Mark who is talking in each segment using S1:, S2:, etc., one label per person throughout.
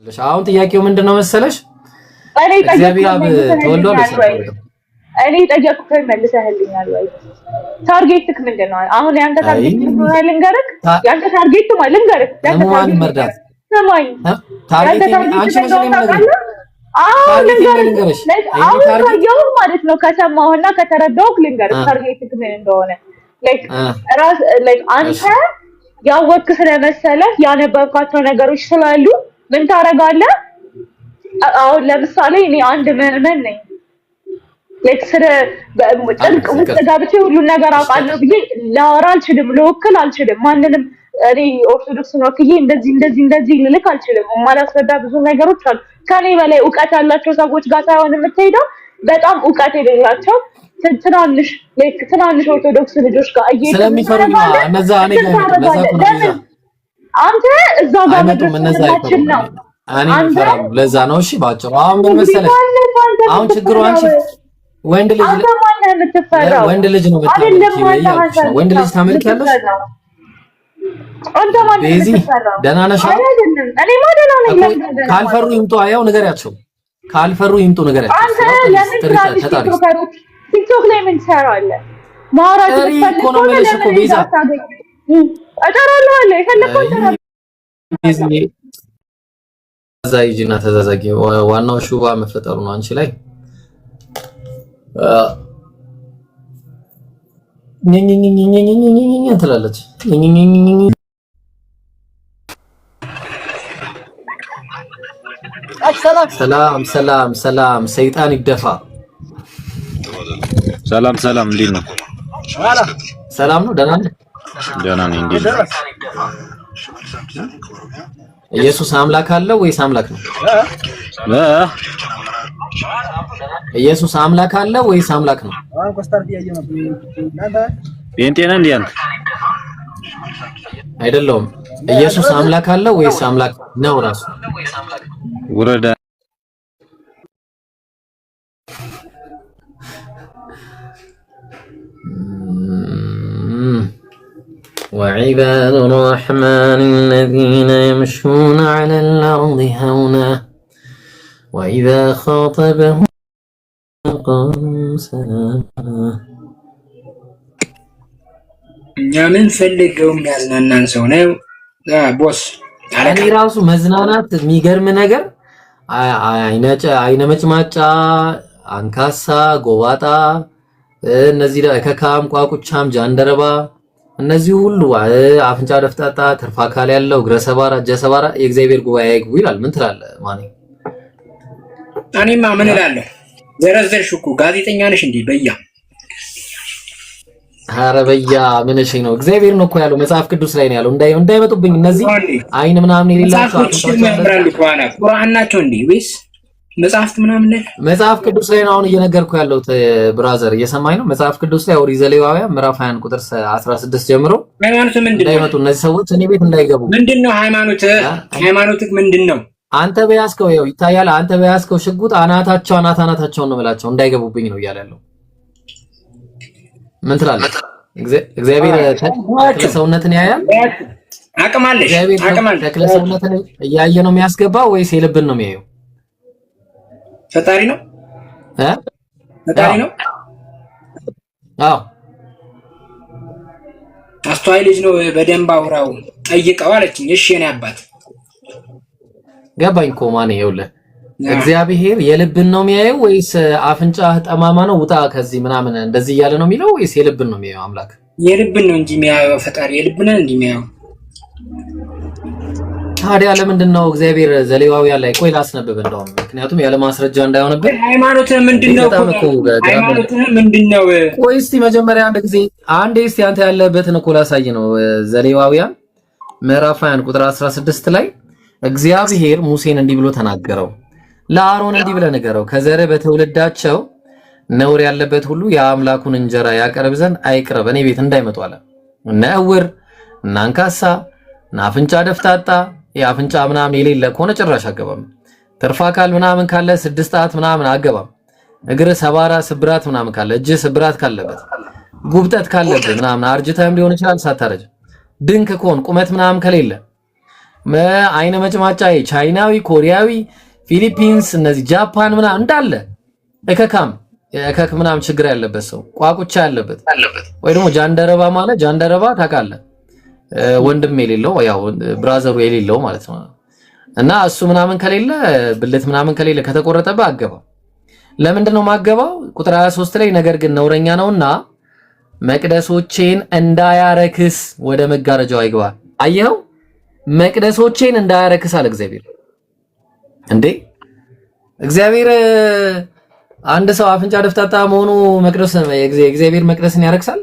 S1: አሁን ጥያቄው ምንድነው መሰለሽ? እግዚአብሔር አብ ተወልዷል ወይስ
S2: እኔ ጠየቅኩህ መልሰህልኛል ወይ? ታርጌትክ ምንድነው? አሁን ያንተ ታርጌት ነው ልንገርህ። ያንተ ታርጌት ማለት ልንገርህ።
S1: ለማን መርዳት?
S2: ሰማኝ።
S1: ታርጌት አንቺ መስለኝ ነገር
S2: ልንገርህ። አሁን ታርጌት ማለት ነው ከሰማሁና ከተረዳሁክ ልንገርህ ታርጌትክ ምን እንደሆነ። ላይክ አንተ ያወቅክ ስለመሰለህ ያነበብካቸው ነገሮች ስላሉ ምን ታረጋለህ? አሁን ለምሳሌ እኔ አንድ ምዕመን ነኝ። ለክስረ ጥልቅ ውስጥ ገብቼ ሁሉ ነገር አውቃለሁ ብዬ ላወራ አልችልም፣ ልወክል አልችልም። ማንንም እኔ ኦርቶዶክስ ነው ከዬ እንደዚህ ልልክ አልችልም። ማላስረዳ ብዙ ነገሮች አሉ። ከኔ በላይ ዕውቀት ያላቸው ሰዎች ጋር ሳይሆን የምትሄደው በጣም ዕውቀት የሌላቸው ትናንሽ ኦርቶዶክስ ልጆች ጋር
S1: ስለሚፈሩና እነዛ እኔ ጋር
S2: አንተ እዛ ጋር መድረሳችን ነው።
S1: እኔ ፈራም ለዛ ነው። እሺ ባጭሩ አሁን ምን መሰለሽ፣ አሁን ችግሩ አንቺ ወንድ ልጅ ነው የምትፈራው። ወንድ ልጅ ነው የምትፈራው። ወንድ ልጅ ታመልኪያለሽ።
S2: አንተ ማን ነው የምትፈራው?
S1: ደህና ነሽ?
S2: እኔ ማደና ነኝ።
S1: ካልፈሩ ይምጡ። አያው ነገርያቸው። ካልፈሩ ይምጡ ነገርያቸው።
S2: አንተ ለምን ቲክቶክ ላይ ምን ትሰራለህ? ማውራት
S1: ኢኮኖሚስ እኮ ቤዛ
S2: አጠራለሁ የፈለከው
S1: ዛይጂና ተዛዛጊ ዋናው ሹባ መፈጠሩ ነው አንቺ ላይ ትላለች። ሰላም ሰይጣን ይደፋ።
S3: ሰላም እንዴት ነው?
S1: ሰላም ነው። ደህና ነህ?
S3: ደህና ነኝ። እንዴት ነው?
S1: ኢየሱስ አምላክ አለው ወይስ አምላክ ነው? ኢየሱስ አምላክ አለው ወይስ አምላክ ነው?
S3: ጴንጤ ነህ እንዴ አንተ?
S1: አይደለም። ኢየሱስ አምላክ አለው ወይስ አምላክ ነው ራሱ?
S3: ወረዳ
S1: وعباد الرحمن الذين يمشون على الأرض هونا وإذا خاطبهم قالوا سلاما
S4: ምን ፈልገውም ያዝናናን ሰው ነው ቦስ።
S1: እኔ ራሱ መዝናናት የሚገርም ነገር አይነ መጭማጫ፣ አንካሳ፣ ጎባጣ፣ እነዚህ ከካም፣ ቋቁቻም፣ ጃንደረባ እነዚህ ሁሉ አፍንጫ ደፍጣጣ፣ ትርፍ አካል ያለው፣ እግረ ሰባራ፣ እጀ ሰባራ የእግዚአብሔር ጉባኤ አይግቡ ይላል። ምን ትላለህ ማን?
S4: እኔማ ምን እላለሁ? ዘረዘርሽ እኮ ጋዜጠኛ ነሽ እንዴ? በያ
S1: ኧረ በያ ምን እሺ ነው? እግዚአብሔር ነው እኮ ያለው መጽሐፍ ቅዱስ ላይ ነው ያለው። እንዳይመጡብኝ እነዚህ አይን ምናምን የሌላቸው
S4: ቁርአን ናቸው እንዴ ወይስ መጽሐፍት ምናምን ላይ?
S1: መጽሐፍ ቅዱስ ላይ ነው አሁን እየነገርኩ ያለው ብራዘር፣ እየሰማኝ ነው። መጽሐፍ ቅዱስ ላይ ኦሪት ዘሌዋውያን ምዕራፍ 20 ቁጥር 16 ጀምሮ
S4: ሃይማኖት ምንድነው?
S1: እንዳይመጡ እነዚህ ሰዎች እኔ ቤት እንዳይገቡ።
S4: ምንድነው ሃይማኖትህ ምንድነው?
S1: አንተ በያዝከው ይኸው ይታያል። አንተ በያዝከው ሽጉጥ አናታቸውን ነው የምላቸው እንዳይገቡብኝ ነው እያለ ያለው። ምን ትላለህ? እግዚአብሔር ተክለ ሰውነትን ያያል።
S4: አቅማለሽ
S1: ተክለ ሰውነትን እያየ ነው የሚያስገባው ወይስ የልብን ነው የሚያየው?
S4: ፈጣሪ ነው።
S1: አዎ
S4: አስተዋይ ልጅ ነው። በደንብ አውራው ጠይቀው አለችኝ። እሺ የኔ አባት
S1: ገባኝ እኮ ማን ይኸውልህ፣ እግዚአብሔር የልብን ነው የሚያየው ወይስ አፍንጫህ ጠማማ ነው ውጣ ከዚህ ምናምን እንደዚህ እያለ ነው የሚለው ወይስ የልብን ነው የሚያየው? አምላክ
S4: የልብን ነው እንጂ የሚያየው ፈጣሪ የልብን ነው እንጂ የሚያየው።
S1: ታዲያ ለምንድን ነው እግዚአብሔር ዘሌዋውያን ላይ ቆይ ላስነብብ እንደውም ምክንያቱም ያለ ማስረጃ እንዳይሆንብን።
S4: ሃይማኖትህ ምንድነው?
S1: ቆይ እስቲ መጀመሪያ አንዴ እስቲ አንተ ያለበትን እኮ ላሳይ ነው። ዘሌዋውያን ምዕራፍ 20 ቁጥር 16 ላይ እግዚአብሔር ሙሴን እንዲህ ብሎ ተናገረው፣ ለአሮን እንዲህ ብለህ ንገረው ከዘርህ በትውልዳቸው ነውር ያለበት ሁሉ የአምላኩን እንጀራ ያቀርብ ዘንድ አይቅረብ እኔ ቤት እንዳይመጡ አለ። እነ ዕውር እና አንካሳ እና አፍንጫ ደፍጣጣ የአፍንጫ ምናምን የሌለ ከሆነ ጭራሽ አገባም። ትርፍ አካል ምናምን ካለ 6 ሰዓት ምናምን አገባም። እግር ሰባራ ስብራት ምናምን ካለ እጅ ስብራት ካለበት ጉብጠት ካለበት ምናምን አርጅታም ሊሆን ይችላል ሳታረጅ ድንክ ከሆን ቁመት ምናምን ከሌለ አይነ መጭማጫ ቻይናዊ፣ ኮሪያዊ፣ ፊሊፒንስ፣ እነዚህ ጃፓን ምናምን እንዳለ እከካም እከክ ምናምን ችግር ያለበት ሰው ቋቁቻ ያለበት ወይ ደግሞ ጃንደረባ ማለት ጃንደረባ ታውቃለህ፣ ወንድም የሌለው ያው ብራዘሩ የሌለው ማለት ነው። እና እሱ ምናምን ከሌለ ብልት ምናምን ከሌለ ከተቆረጠበት አገባ። ለምንድን ነው ማገባው? ቁጥር 23 ላይ ነገር ግን ነውረኛ ነውና መቅደሶቼን እንዳያረክስ ወደ መጋረጃው አይግባ። አየኸው? መቅደሶቼን እንዳያረክስ አለ እግዚአብሔር። እንዴ እግዚአብሔር አንድ ሰው አፍንጫ ደፍታታ መሆኑ መቅደስ የእግዚአብሔር መቅደስን ያረክሳል?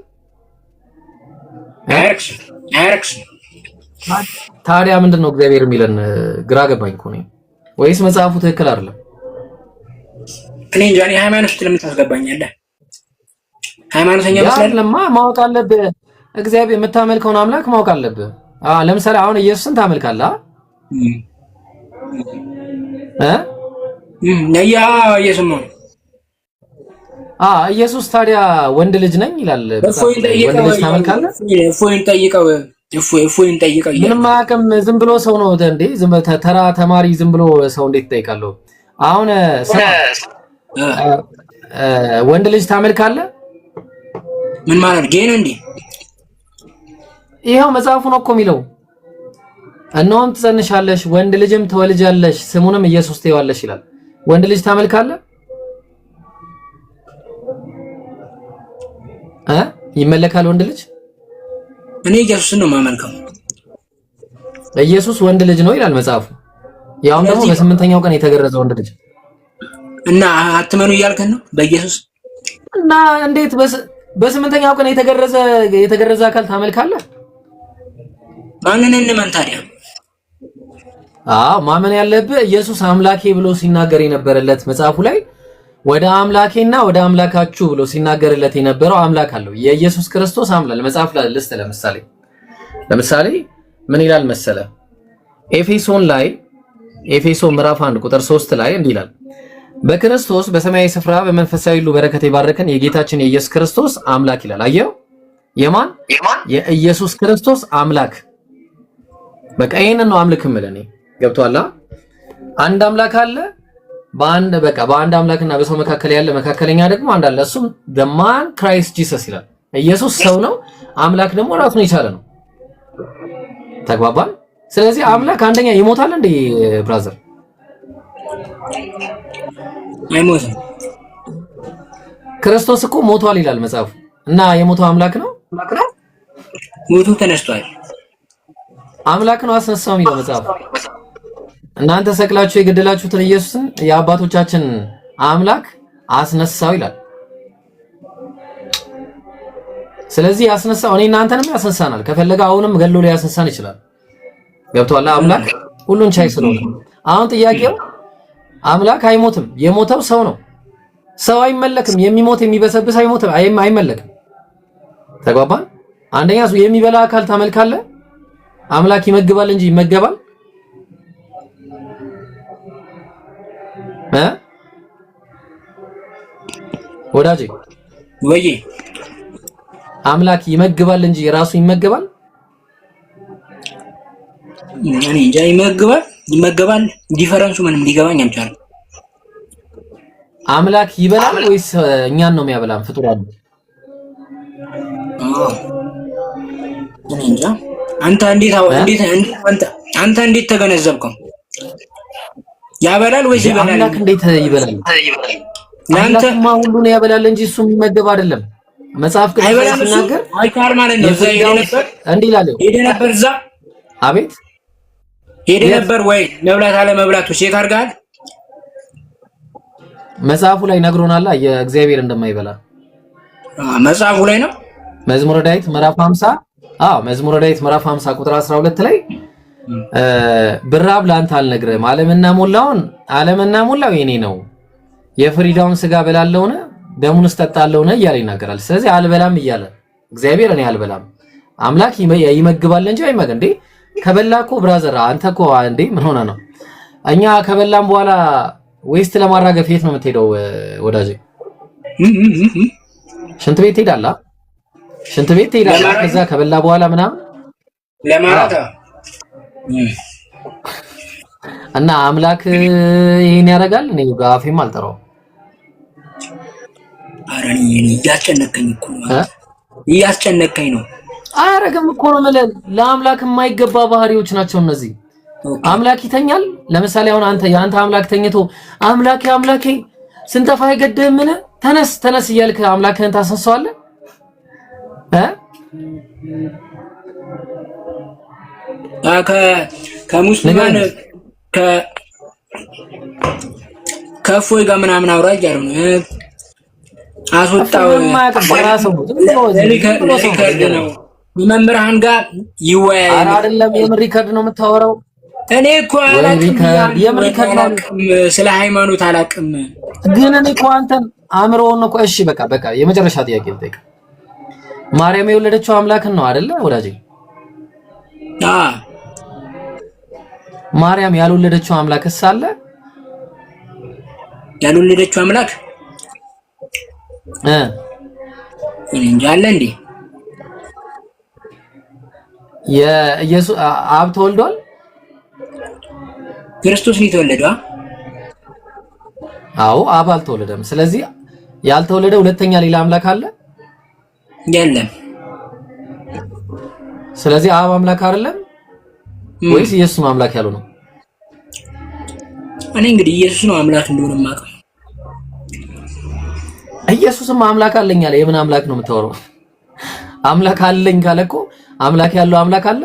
S4: አያረክስ።
S1: ታዲያ ምንድነው እግዚአብሔር የሚለን? ግራ ገባኝ እኮ ነው። ወይስ መጽሐፉ ትክክል አይደለም?
S4: እኔ እንጃ። እኔ ሃይማኖት ውስጥ ለምን ታስገባኛለህ? ሃይማኖተኛ መስለህ
S1: ማወቅ አለብህ። እግዚአብሔር የምታመልከውን አምላክ ማወቅ አለብህ። ለምሳሌ አሁን ኢየሱስን ታመልካለህ
S4: ያ እየሰማሁ ነው።
S1: ኢየሱስ ታዲያ ወንድ ልጅ ነኝ ይላል። ወንድ ልጅ ታመልካለህ? እፎይን ጠይቀው። ምንም አያውቅም። ዝም ብሎ ሰው ነው እንዴ? ዝም ተራ ተማሪ ዝም ብሎ ሰው እንዴት ይጠይቃለሁ? አሁን ወንድ ልጅ ታመልካለህ?
S4: ምን ማለት ጌን እንዴ?
S1: ይሄው መጽሐፉ ነው እኮ የሚለው። እነሆም ትጸንሻለሽ፣ ወንድ ልጅም ትወልጃለሽ፣ ስሙንም ኢየሱስ ትይዋለሽ ይላል። ወንድ ልጅ ታመልካለህ? ይመለካል ወንድ ልጅ?
S4: እኔ ኢየሱስን ነው የማመልከው።
S1: ኢየሱስ ወንድ ልጅ ነው ይላል መጽሐፉ። ያውም ደግሞ በስምንተኛው ቀን የተገረዘ ወንድ ልጅ
S4: እና አትመኑ እያልከን ነው በኢየሱስ።
S1: እና እንዴት በስምንተኛው ቀን የተገረዘ አካል ታመልካለህ?
S4: ማንን እንመን ታዲያ?
S1: ማመን ያለብህ ኢየሱስ አምላኬ ብሎ ሲናገር የነበረለት መጽሐፉ ላይ ወደ አምላኬና ወደ አምላካችሁ ብሎ ሲናገርለት የነበረው አምላክ አለው። የኢየሱስ ክርስቶስ አምላክ ለመጽሐፍ ላይ ልስጥ። ለምሳሌ ምን ይላል መሰለ? ኤፌሶን ምዕራፍ 1 ቁጥር 3 ላይ እንዲህ ይላል፣ በክርስቶስ በሰማያዊ ስፍራ በመንፈሳዊ ሁሉ በረከት የባረከን የጌታችን የኢየሱስ ክርስቶስ አምላክ ይላል። አየው? የማን የኢየሱስ ክርስቶስ አምላክ። በቃ ይሄንን ነው አምልክ እምልህ። ገብቶሃል? አንድ አምላክ አለ። በአንድ አምላክና በሰው መካከል ያለ መካከለኛ ደግሞ አንድ አለ። እሱም the man Christ Jesus ይላል። ኢየሱስ ሰው ነው፣ አምላክ ደግሞ ራሱን የቻለ ነው። ተግባባን? ስለዚህ አምላክ አንደኛ ይሞታል እንዴ ብራዘር?
S4: አይሞትም።
S1: ክርስቶስ እኮ ሞቷል ይላል መጽሐፉ። እና የሞተው አምላክ ነው?
S4: ሞቱ ተነስቷል።
S1: አምላክ ነው አስነሳው የሚለው መጽሐፉ። እናንተ ሰቅላችሁ የገደላችሁትን ኢየሱስን የአባቶቻችን አምላክ አስነሳው ይላል። ስለዚህ ያስነሳው እኔ እናንተንም ያስነሳናል። ከፈለገ አሁንም ገሎ ላይ ያስነሳን ይችላል። ገብቶሃል? አምላክ ሁሉን ቻይ ስለሆነ። አሁን ጥያቄው አምላክ አይሞትም። የሞተው ሰው ነው። ሰው አይመለክም። የሚሞት የሚበሰብስ አይመለክም። ተግባባን? አንደኛ የሚበላ አካል ታመልካለህ። አምላክ ይመግባል እንጂ ይመገባል? ወዳጄ
S4: ወይ
S1: አምላክ ይመግባል እንጂ ራሱ ይመገባል?
S4: እኔ እንጃ። ይመገባል። ዲፈረንሱ ምንም ሊገባኝ አልቻለም።
S1: አምላክ ይበላል ወይስ እኛን ነው የሚያበላን? ፍጡራን
S4: እኔ እንጃ። አንተ እንዴት ተገነዘብከው? ያበላል ወይስ ይበላል?
S1: አምላክ እንዴት ይበላል? አምላክማ ሁሉን ያበላል እንጂ እሱ የሚመገብ አይደለም። መጽሐፍ ቅዱስ ሲናገር
S4: አይካር ማለት ነው። እዛ
S1: እንዲህ ይላል።
S4: ሄደ ነበር እዛ።
S1: አቤት
S4: ሄደ ነበር ወይ? መብላት አለ መብላቱ ቼክ አድርገሃል?
S1: መጽሐፉ ላይ ነግሮናል የእግዚአብሔር እንደማይበላ።
S4: መጽሐፉ ላይ ነው።
S1: መዝሙረ ዳዊት ምዕራፍ 50 መዝሙረ ዳዊት ምዕራፍ 50 ቁጥር 12 ላይ ብራብ ላንተ አልነግርህም፣ ዓለምና ሞላው የኔ ነው፣ የፍሪዳውን ስጋ በላለውነ ደሙንስ ጠጣለውነ እያለ ይናገራል። ስለዚህ አልበላም እያለ እግዚአብሔር እኔ አልበላም። አምላክ ይመግባል እንጂ አይመገብ እንዴ? ከበላ እኮ ብራዘር አንተ እኮ እንዴ ምን ሆነ ነው? እኛ ከበላም በኋላ ዌስት ለማራገፍ የት ነው የምትሄደው ወዳጄ? ሽንት ቤት ትሄዳለህ። ከዛ ከበላ በኋላ ምናምን
S4: ለማራታ
S1: እና አምላክ ይሄን ያደርጋል። እኔ በአፌም አልጠራውም።
S4: ኧረ እኔ እያስጨነቀኝ እኮ ነው። እያስጨነቀኝ ነው።
S1: አያረግም እኮ ነው ማለት ለአምላክ የማይገባ ባህሪዎች ናቸው እነዚህ። አምላክ ይተኛል። ለምሳሌ አሁን የአንተ አምላክ ተኝቶ አምላኬ ስንጠፋ አይገድህምን? ተነስ እያልክ አምላክህን ታሰሳዋለህ
S4: ከሙስሊማን ከእፎይ ጋር ምናምን አውራ እያሉ ነው። አስወጣው ሪከርድ ነው። መምህራን ጋር ይወያያል።
S1: አይደለም የምን ሪከርድ ነው የምታወራው?
S4: እኔ እኮ ስለ ሃይማኖት አላውቅም።
S1: ግን እኔ እኮ አንተን አእምሮውን እኮ እሺ፣ በቃ የመጨረሻ ጥያቄ ልጠይቅ። ማርያም የወለደችው አምላክን ነው አይደለ ወዳጄ? ማርያም ያልወለደችው አምላክስ አለ?
S4: ያልወለደችው አምላክ እንጃ አለ እንዴ? የኢየሱስ
S1: አብ ተወልዷል?
S4: ክርስቶስ ነው የተወለደው?
S1: አዎ አብ አልተወለደም። ስለዚህ ያልተወለደ ሁለተኛ ሌላ አምላክ አለ?
S4: የለም።
S1: ስለዚህ አብ አምላክ አይደለም ወይስ ኢየሱስ ነው አምላክ ያለው ነው?
S4: እኔ እንግዲህ ኢየሱስ ነው አምላክ እንደሆነ የማውቀው።
S1: ኢየሱስም አምላክ አለኝ አለ። የምን አምላክ ነው የምታወራው? አምላክ አለኝ ካለ እኮ አምላክ ያለው አምላክ አለ?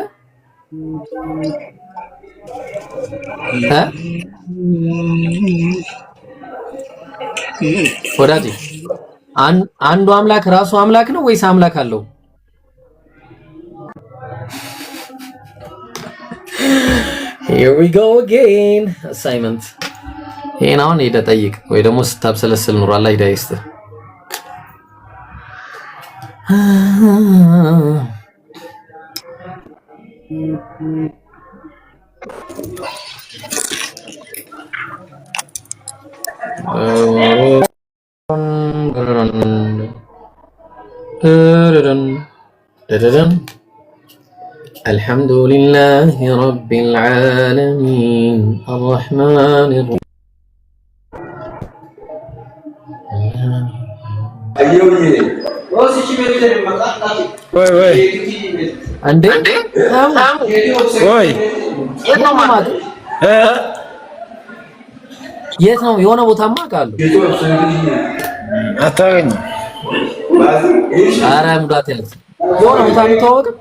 S1: ወዳጄ አንዱ አምላክ ራሱ አምላክ ነው ወይስ አምላክ አለው? Here we go again assignment. ይሄን አሁን ሄደህ ጠይቅ ወይ ደግሞ ስታብሰለስል ኑሮ አላህ ሂዳያ ይስጥህ። الحمد لله رب العالمين الرحمن الرحيم
S3: ወይ
S1: አንዴ
S3: ወይ
S1: የት ነው? የሆነ ቦታማ አውቃለሁ።
S3: አታገኝም።
S1: ኧረ ሙዳት ያዝ የሆነ ቦታ የምታወቅም።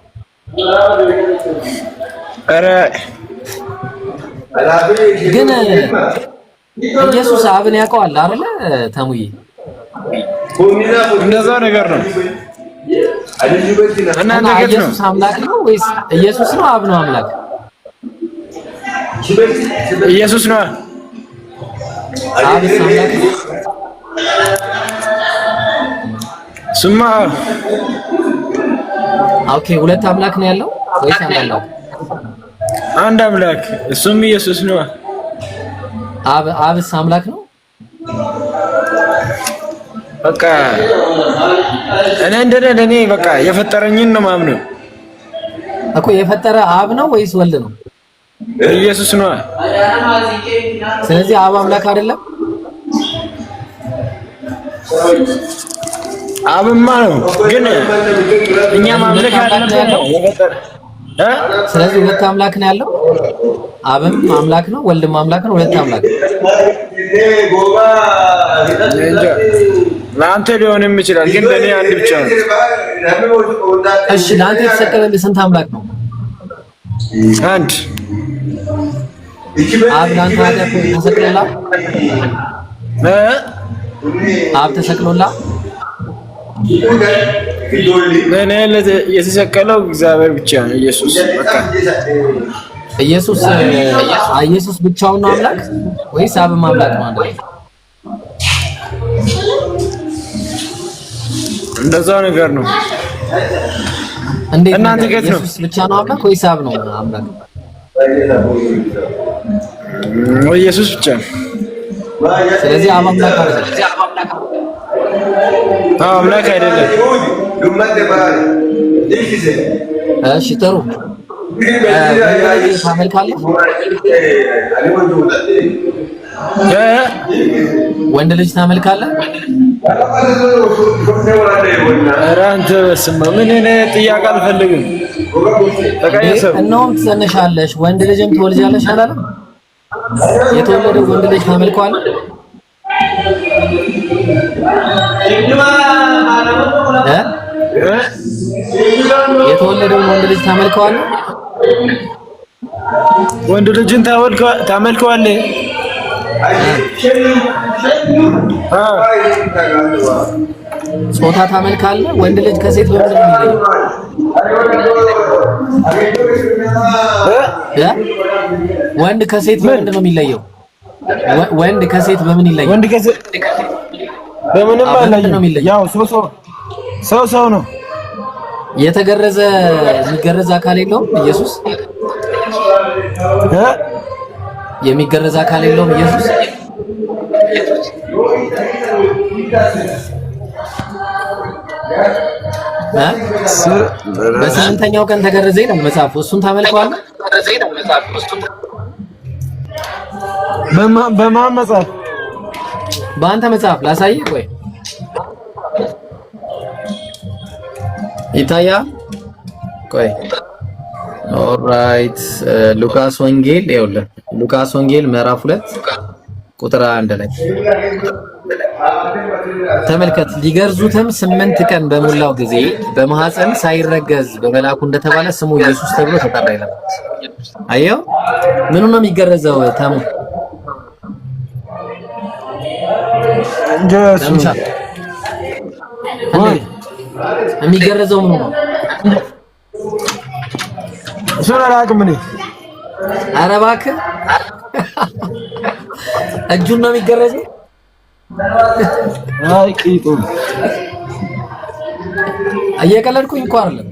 S3: ኧረ
S1: ግን ኢየሱስ አብን ያውቀዋል አይደለ ተሙዬ?
S3: እንደዛ ነገር ነው።
S1: እና ኢየሱስ አምላክ ነው ወይስ ኢየሱስ ነው አብ ነው አምላክ?
S3: ኢየሱስ ነው።
S1: አብስ አምላክ ነው?
S3: ስማ
S1: ኦኬ፣ ሁለት አምላክ ነው ያለው ወይስ አንድ አምላክ?
S3: አንድ አምላክ፣ እሱም ኢየሱስ ነው።
S1: አብስ አምላክ ነው?
S3: በቃ እኔ በቃ የፈጠረኝን ነው ማምነው
S1: እኮ። የፈጠረ አብ ነው ወይስ ወልድ ነው?
S3: ኢየሱስ ነው።
S1: ስለዚህ አብ አምላክ አይደለም?
S3: አብማ ነው ግን እኛ ማምለክ ያለብን የፈጠረ።
S1: ስለዚህ ሁለት አምላክ ነው ያለው። አብም አምላክ ነው፣ ወልድም አምላክ ነው። ሁለት አምላክ
S3: ለአንተ ሊሆንም ይችላል፣ ግን ለእኔ አንድ ብቻ ነው።
S1: እሺ ለአንተ የተሰቀለልህ ስንት አምላክ ነው?
S3: አንድ።
S1: አብ ለአንተ ኃጢአት ተሰቅሎላ? አብ ተሰቅሎላ?
S3: ለእኔ የተሰቀለው እግዚአብሔር ብቻ ነው፣ ኢየሱስ። በቃ
S1: ኢየሱስ ብቻውን ነው አምላክ ወይስ አብም አምላክ ነው? አንተ
S3: እንደዛ ነገር ነው።
S1: እንዴት
S3: እናንተ ከት ነው?
S1: ኢየሱስ ብቻ ነው አምላክ ወይስ አብ ነው አምላክ?
S3: ኢየሱስ ብቻ ነው።
S1: ስለዚህ አብ አምላክ አይደለም።
S3: አምላክ አይደለም።
S1: እሺ ጥሩ። ወንድ ልጅ ታመልካለህ?
S3: ኧረ አንተ በስመ አብ ምን እኔ ጥያቄ አልፈልግም። ተቀየሰው
S1: እነሆም ትጸንሻለሽ ወንድ ልጅም ትወልጃለሽ አላለም? የተወለደው ወንድ ልጅ ታመልከዋለህ? የተወለደው ወንድ ልጅ ታመልከዋለህ?
S3: ወንድ ልጅን ታመልከዋለህ?
S1: ጾታ ታመልካለህ? ወንድ ልጅ ከሴት በምንድን ነው የሚለየው? ወንድ ከሴት በምንድን ነው የሚለየው? ወንድ ከሴት በምን ይለያል?
S3: ወንድ ከሴት በምንም አይለይም። ያው ሰው ነው።
S1: የተገረዘ የሚገረዝ አካል የለውም ኢየሱስ? የሚገረዝ አካል የለውም ኢየሱስ? በስምንተኛው ቀን ተገረዘ ይላል መጽሐፉ። እሱን ታመልከዋለህ?
S3: በማን መጽሐፍ?
S1: በአንተ መጽሐፍ ላሳይህ ወይ? ይታያል? ቆይ ኦልራይት ሉቃስ ወንጌል ይኸውልህ፣ ሉቃስ ወንጌል ምዕራፍ 2 ቁጥር 1 ላይ ተመልከት። ሊገርዙትም 8 ቀን በሞላው ጊዜ በማህፀን ሳይረገዝ በመልአኩ እንደተባለ ስሙ ኢየሱስ ተብሎ ተጠራ ይላል። አየው፣ ምኑ ነው የሚገረዘው? ተሙ የሚገረዘው ምኑ ነው?
S3: እሱን አላውቅም እኔ።
S1: ኧረ እባክህ እጁን ነው የሚገረዘው?
S3: አይ ቂጡ
S1: እየቀለድኩኝ እኮ አይደለም።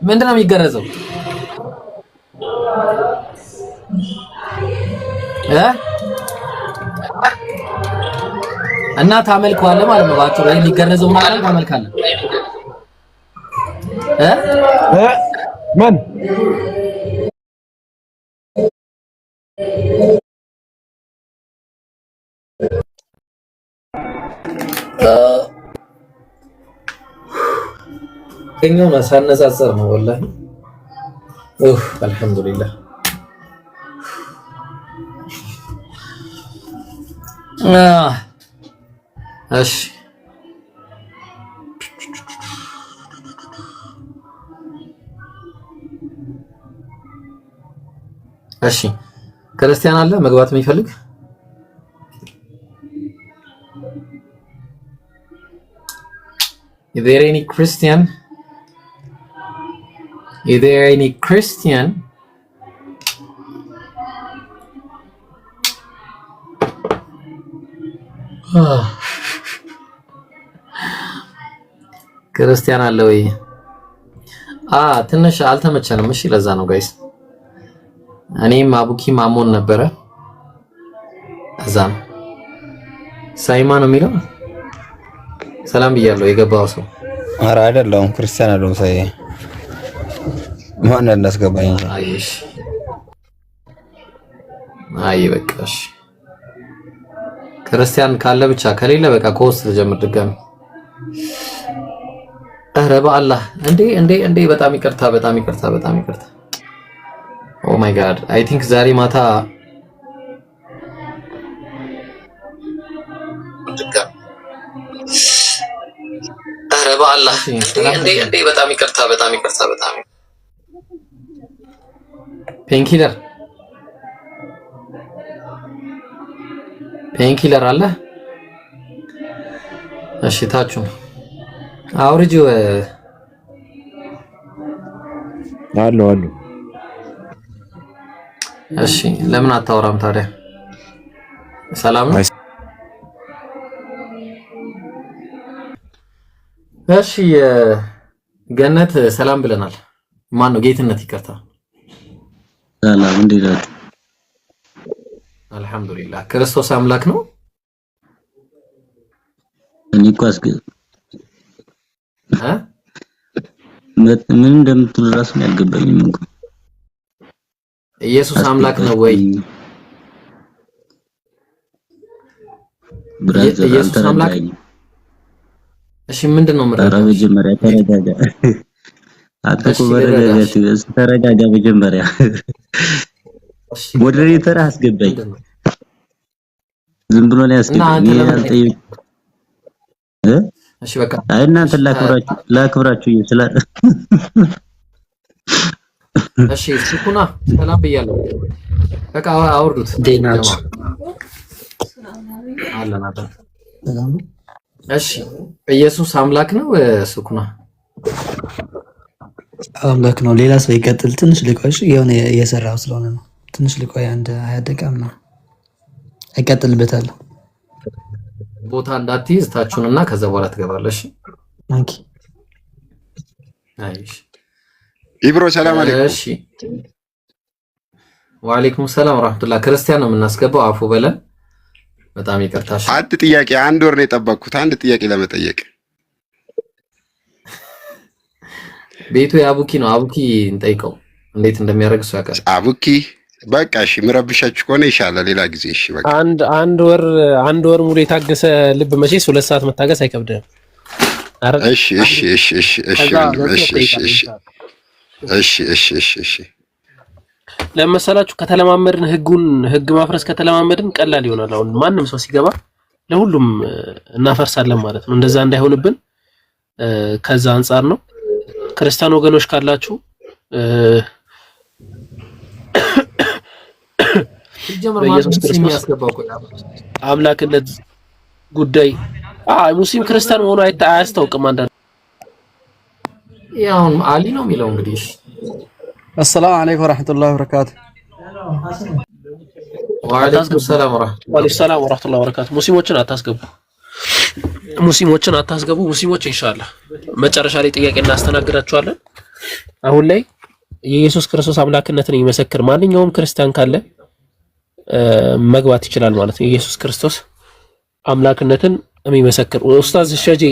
S1: ምንድን ነው የሚገረዘው? እና ታመልከዋለህ ማለት ነው ባጭሩ። የሚገረዘው ማለት ታመልካለህ
S3: ምን
S1: እኛው ሳነጻጸር ነው ወላሂ። አልሐምዱሊላህ። እሺ እሺ ክርስቲያን አለ መግባት የሚፈልግ? Is there any Christian? Is there any Christian? ክርስቲያን አለ ወይ? ትንሽ አልተመቸንም። እሺ ለዛ ነው ጋይስ። እኔም አቡኪ ማሞን ነበረ። እዛ ነው ሳይማ ነው የሚለው። ሰላም ብያለሁ የገባው ሰው።
S5: ኧረ አይደለሁም ክርስቲያን አይደለሁም። ሳይ ማን እንዳስገባኝ።
S1: አይሽ አይ በቃሽ። ክርስቲያን ካለ ብቻ ከሌለ በቃ ኮስ ተጀምር ድጋሚ። ኧረ በአላህ እንዴ በጣም ይቅርታ። ኦ ማይ ጋድ አይ ቲንክ ዛሬ ማታ ኧረ በአላህ እንዴ በጣም ይቅርታ። ፔንኪለር አለ? እሺ ታቹ አውርጂው
S5: አሉ።
S1: እሺ ለምን አታወራም ታዲያ? ሰላም ነው? እሺ ገነት ሰላም ብለናል። ማን ነው? ጌትነት ይቅርታ።
S6: ሰላም እንዴት ናችሁ?
S1: አልሐምዱሊላህ። ክርስቶስ አምላክ ነው?
S6: እኔ እኮ ምን እንደምትል እራሱ አልገባኝም እኮ።
S1: ኢየሱስ አምላክ ነው ወይ?
S6: ብራዘር
S1: ኢየሱስ አምላክ። እሺ ምንድነው ምረጥ?
S6: ኧረ መጀመሪያ ተረጋጋ። አጥቆ በረጋጋት ተረጋጋ መጀመሪያ። ሞዴሬተር አስገባኝ። ዝም ብሎ ነው ያስገባኝ።
S1: እሺ በቃ
S6: አይ እናንተ ላክብራችሁ ይችላል።
S1: እሺ ስኩና ሰላም ብያለሁ። በቃ አውርዱት።
S7: ዴናች
S1: አለን። እሺ ኢየሱስ አምላክ ነው ስኩና?
S7: አምላክ ነው። ሌላ ሰው ይቀጥል። ትንሽ ልቆይ። የሆነ እየሰራው ስለሆነ ነው። ትንሽ ልቆይ። አንድ 20 ደቂቃ ነው። እቀጥልበታለሁ።
S1: ቦታ እንዳትይዝ ታችሁንና ከዛ በኋላ ትገባለሽ።
S7: አንኪ
S1: አይሽ
S8: ኢብሮ ሰላም አለይኩም።
S1: እሺ ወአለይኩም ሰላም ወራህመቱላህ። ክርስቲያን ነው የምናስገባው። አፉ በለን። በጣም ይቅርታሽ።
S8: አንድ ጥያቄ፣ አንድ ወር ነው የጠበቅኩት አንድ ጥያቄ ለመጠየቅ።
S1: ቤቱ የአቡኪ ነው። አቡኪ እንጠይቀው እንዴት እንደሚያደርግ እሱ ያውቃል።
S8: አቡኪ በቃ እሺ፣ ምረብሻችሁ ከሆነ ይሻላል ሌላ ጊዜ። እሺ በቃ
S9: አንድ ወር ሙሉ የታገሰ ልብ መቼስ 2 ሰዓት መታገስ አይከብድም።
S8: እሺ እሺ እሺ እሺ እሺ እሺ እሺ እሺ እሺ
S9: ለመሰላችሁ ከተለማመድን ህግ ማፍረስ ከተለማመድን ቀላል ይሆናል። አሁን ማንም ሰው ሲገባ ለሁሉም እናፈርሳለን ማለት ነው። እንደዛ እንዳይሆንብን ከዛ አንፃር ነው። ክርስቲያን ወገኖች ካላችሁ በኢየሱስ ክርስቶስ አምላክነት ጉዳይ ሙስሊም ክርስቲያን ሆኖ አያስታውቅም። አንዳንድ
S1: ያው አሊ ነው የሚለው እንግዲህ።
S10: السلام عليكم ورحمة الله وبركاته.
S1: وعليكم السلام
S9: ورحمة الله وبركاته. ሙስሊሞችን አታስገቡ። ሙስሊሞች ኢንሻአላህ መጨረሻ ላይ ጥያቄ እናስተናግዳቸዋለን። አሁን ላይ የኢየሱስ ክርስቶስ አምላክነትን የሚመሰክር ማንኛውም ክርስቲያን ካለ መግባት ይችላል ማለት ነው። የኢየሱስ ክርስቶስ አምላክነትን የሚመሰክር ኡስታዝ ሸጂ